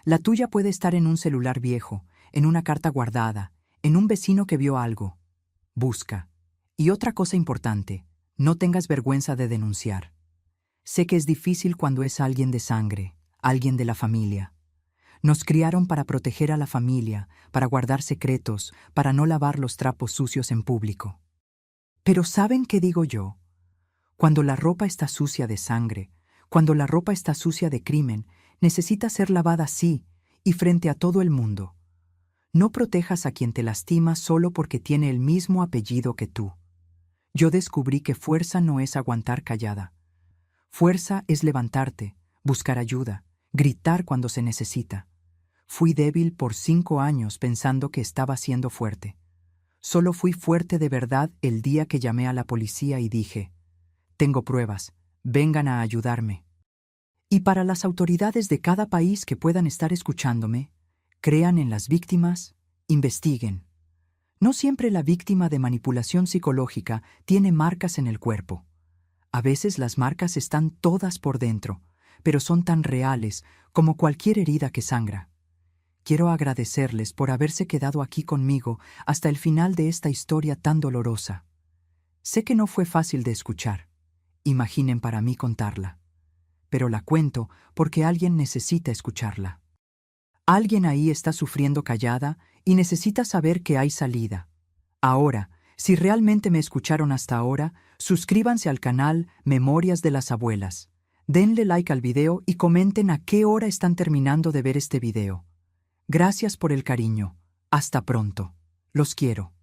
La tuya puede estar en un celular viejo, en una carta guardada, en un vecino que vio algo. Busca. Y otra cosa importante, no tengas vergüenza de denunciar. Sé que es difícil cuando es alguien de sangre, alguien de la familia. Nos criaron para proteger a la familia, para guardar secretos, para no lavar los trapos sucios en público. Pero ¿saben qué digo yo? Cuando la ropa está sucia de sangre, cuando la ropa está sucia de crimen, necesita ser lavada así y frente a todo el mundo. No protejas a quien te lastima solo porque tiene el mismo apellido que tú. Yo descubrí que fuerza no es aguantar callada. Fuerza es levantarte, buscar ayuda, gritar cuando se necesita. Fui débil por 5 años pensando que estaba siendo fuerte. Solo fui fuerte de verdad el día que llamé a la policía y dije, tengo pruebas, vengan a ayudarme. Y para las autoridades de cada país que puedan estar escuchándome, crean en las víctimas, investiguen. No siempre la víctima de manipulación psicológica tiene marcas en el cuerpo. A veces las marcas están todas por dentro, pero son tan reales como cualquier herida que sangra. Quiero agradecerles por haberse quedado aquí conmigo hasta el final de esta historia tan dolorosa. Sé que no fue fácil de escuchar. Imaginen para mí contarla. Pero la cuento porque alguien necesita escucharla. Alguien ahí está sufriendo callada y necesita saber que hay salida. Ahora, si realmente me escucharon hasta ahora, suscríbanse al canal Memorias de las Abuelas. Denle like al video y comenten a qué hora están terminando de ver este video. Gracias por el cariño. Hasta pronto. Los quiero.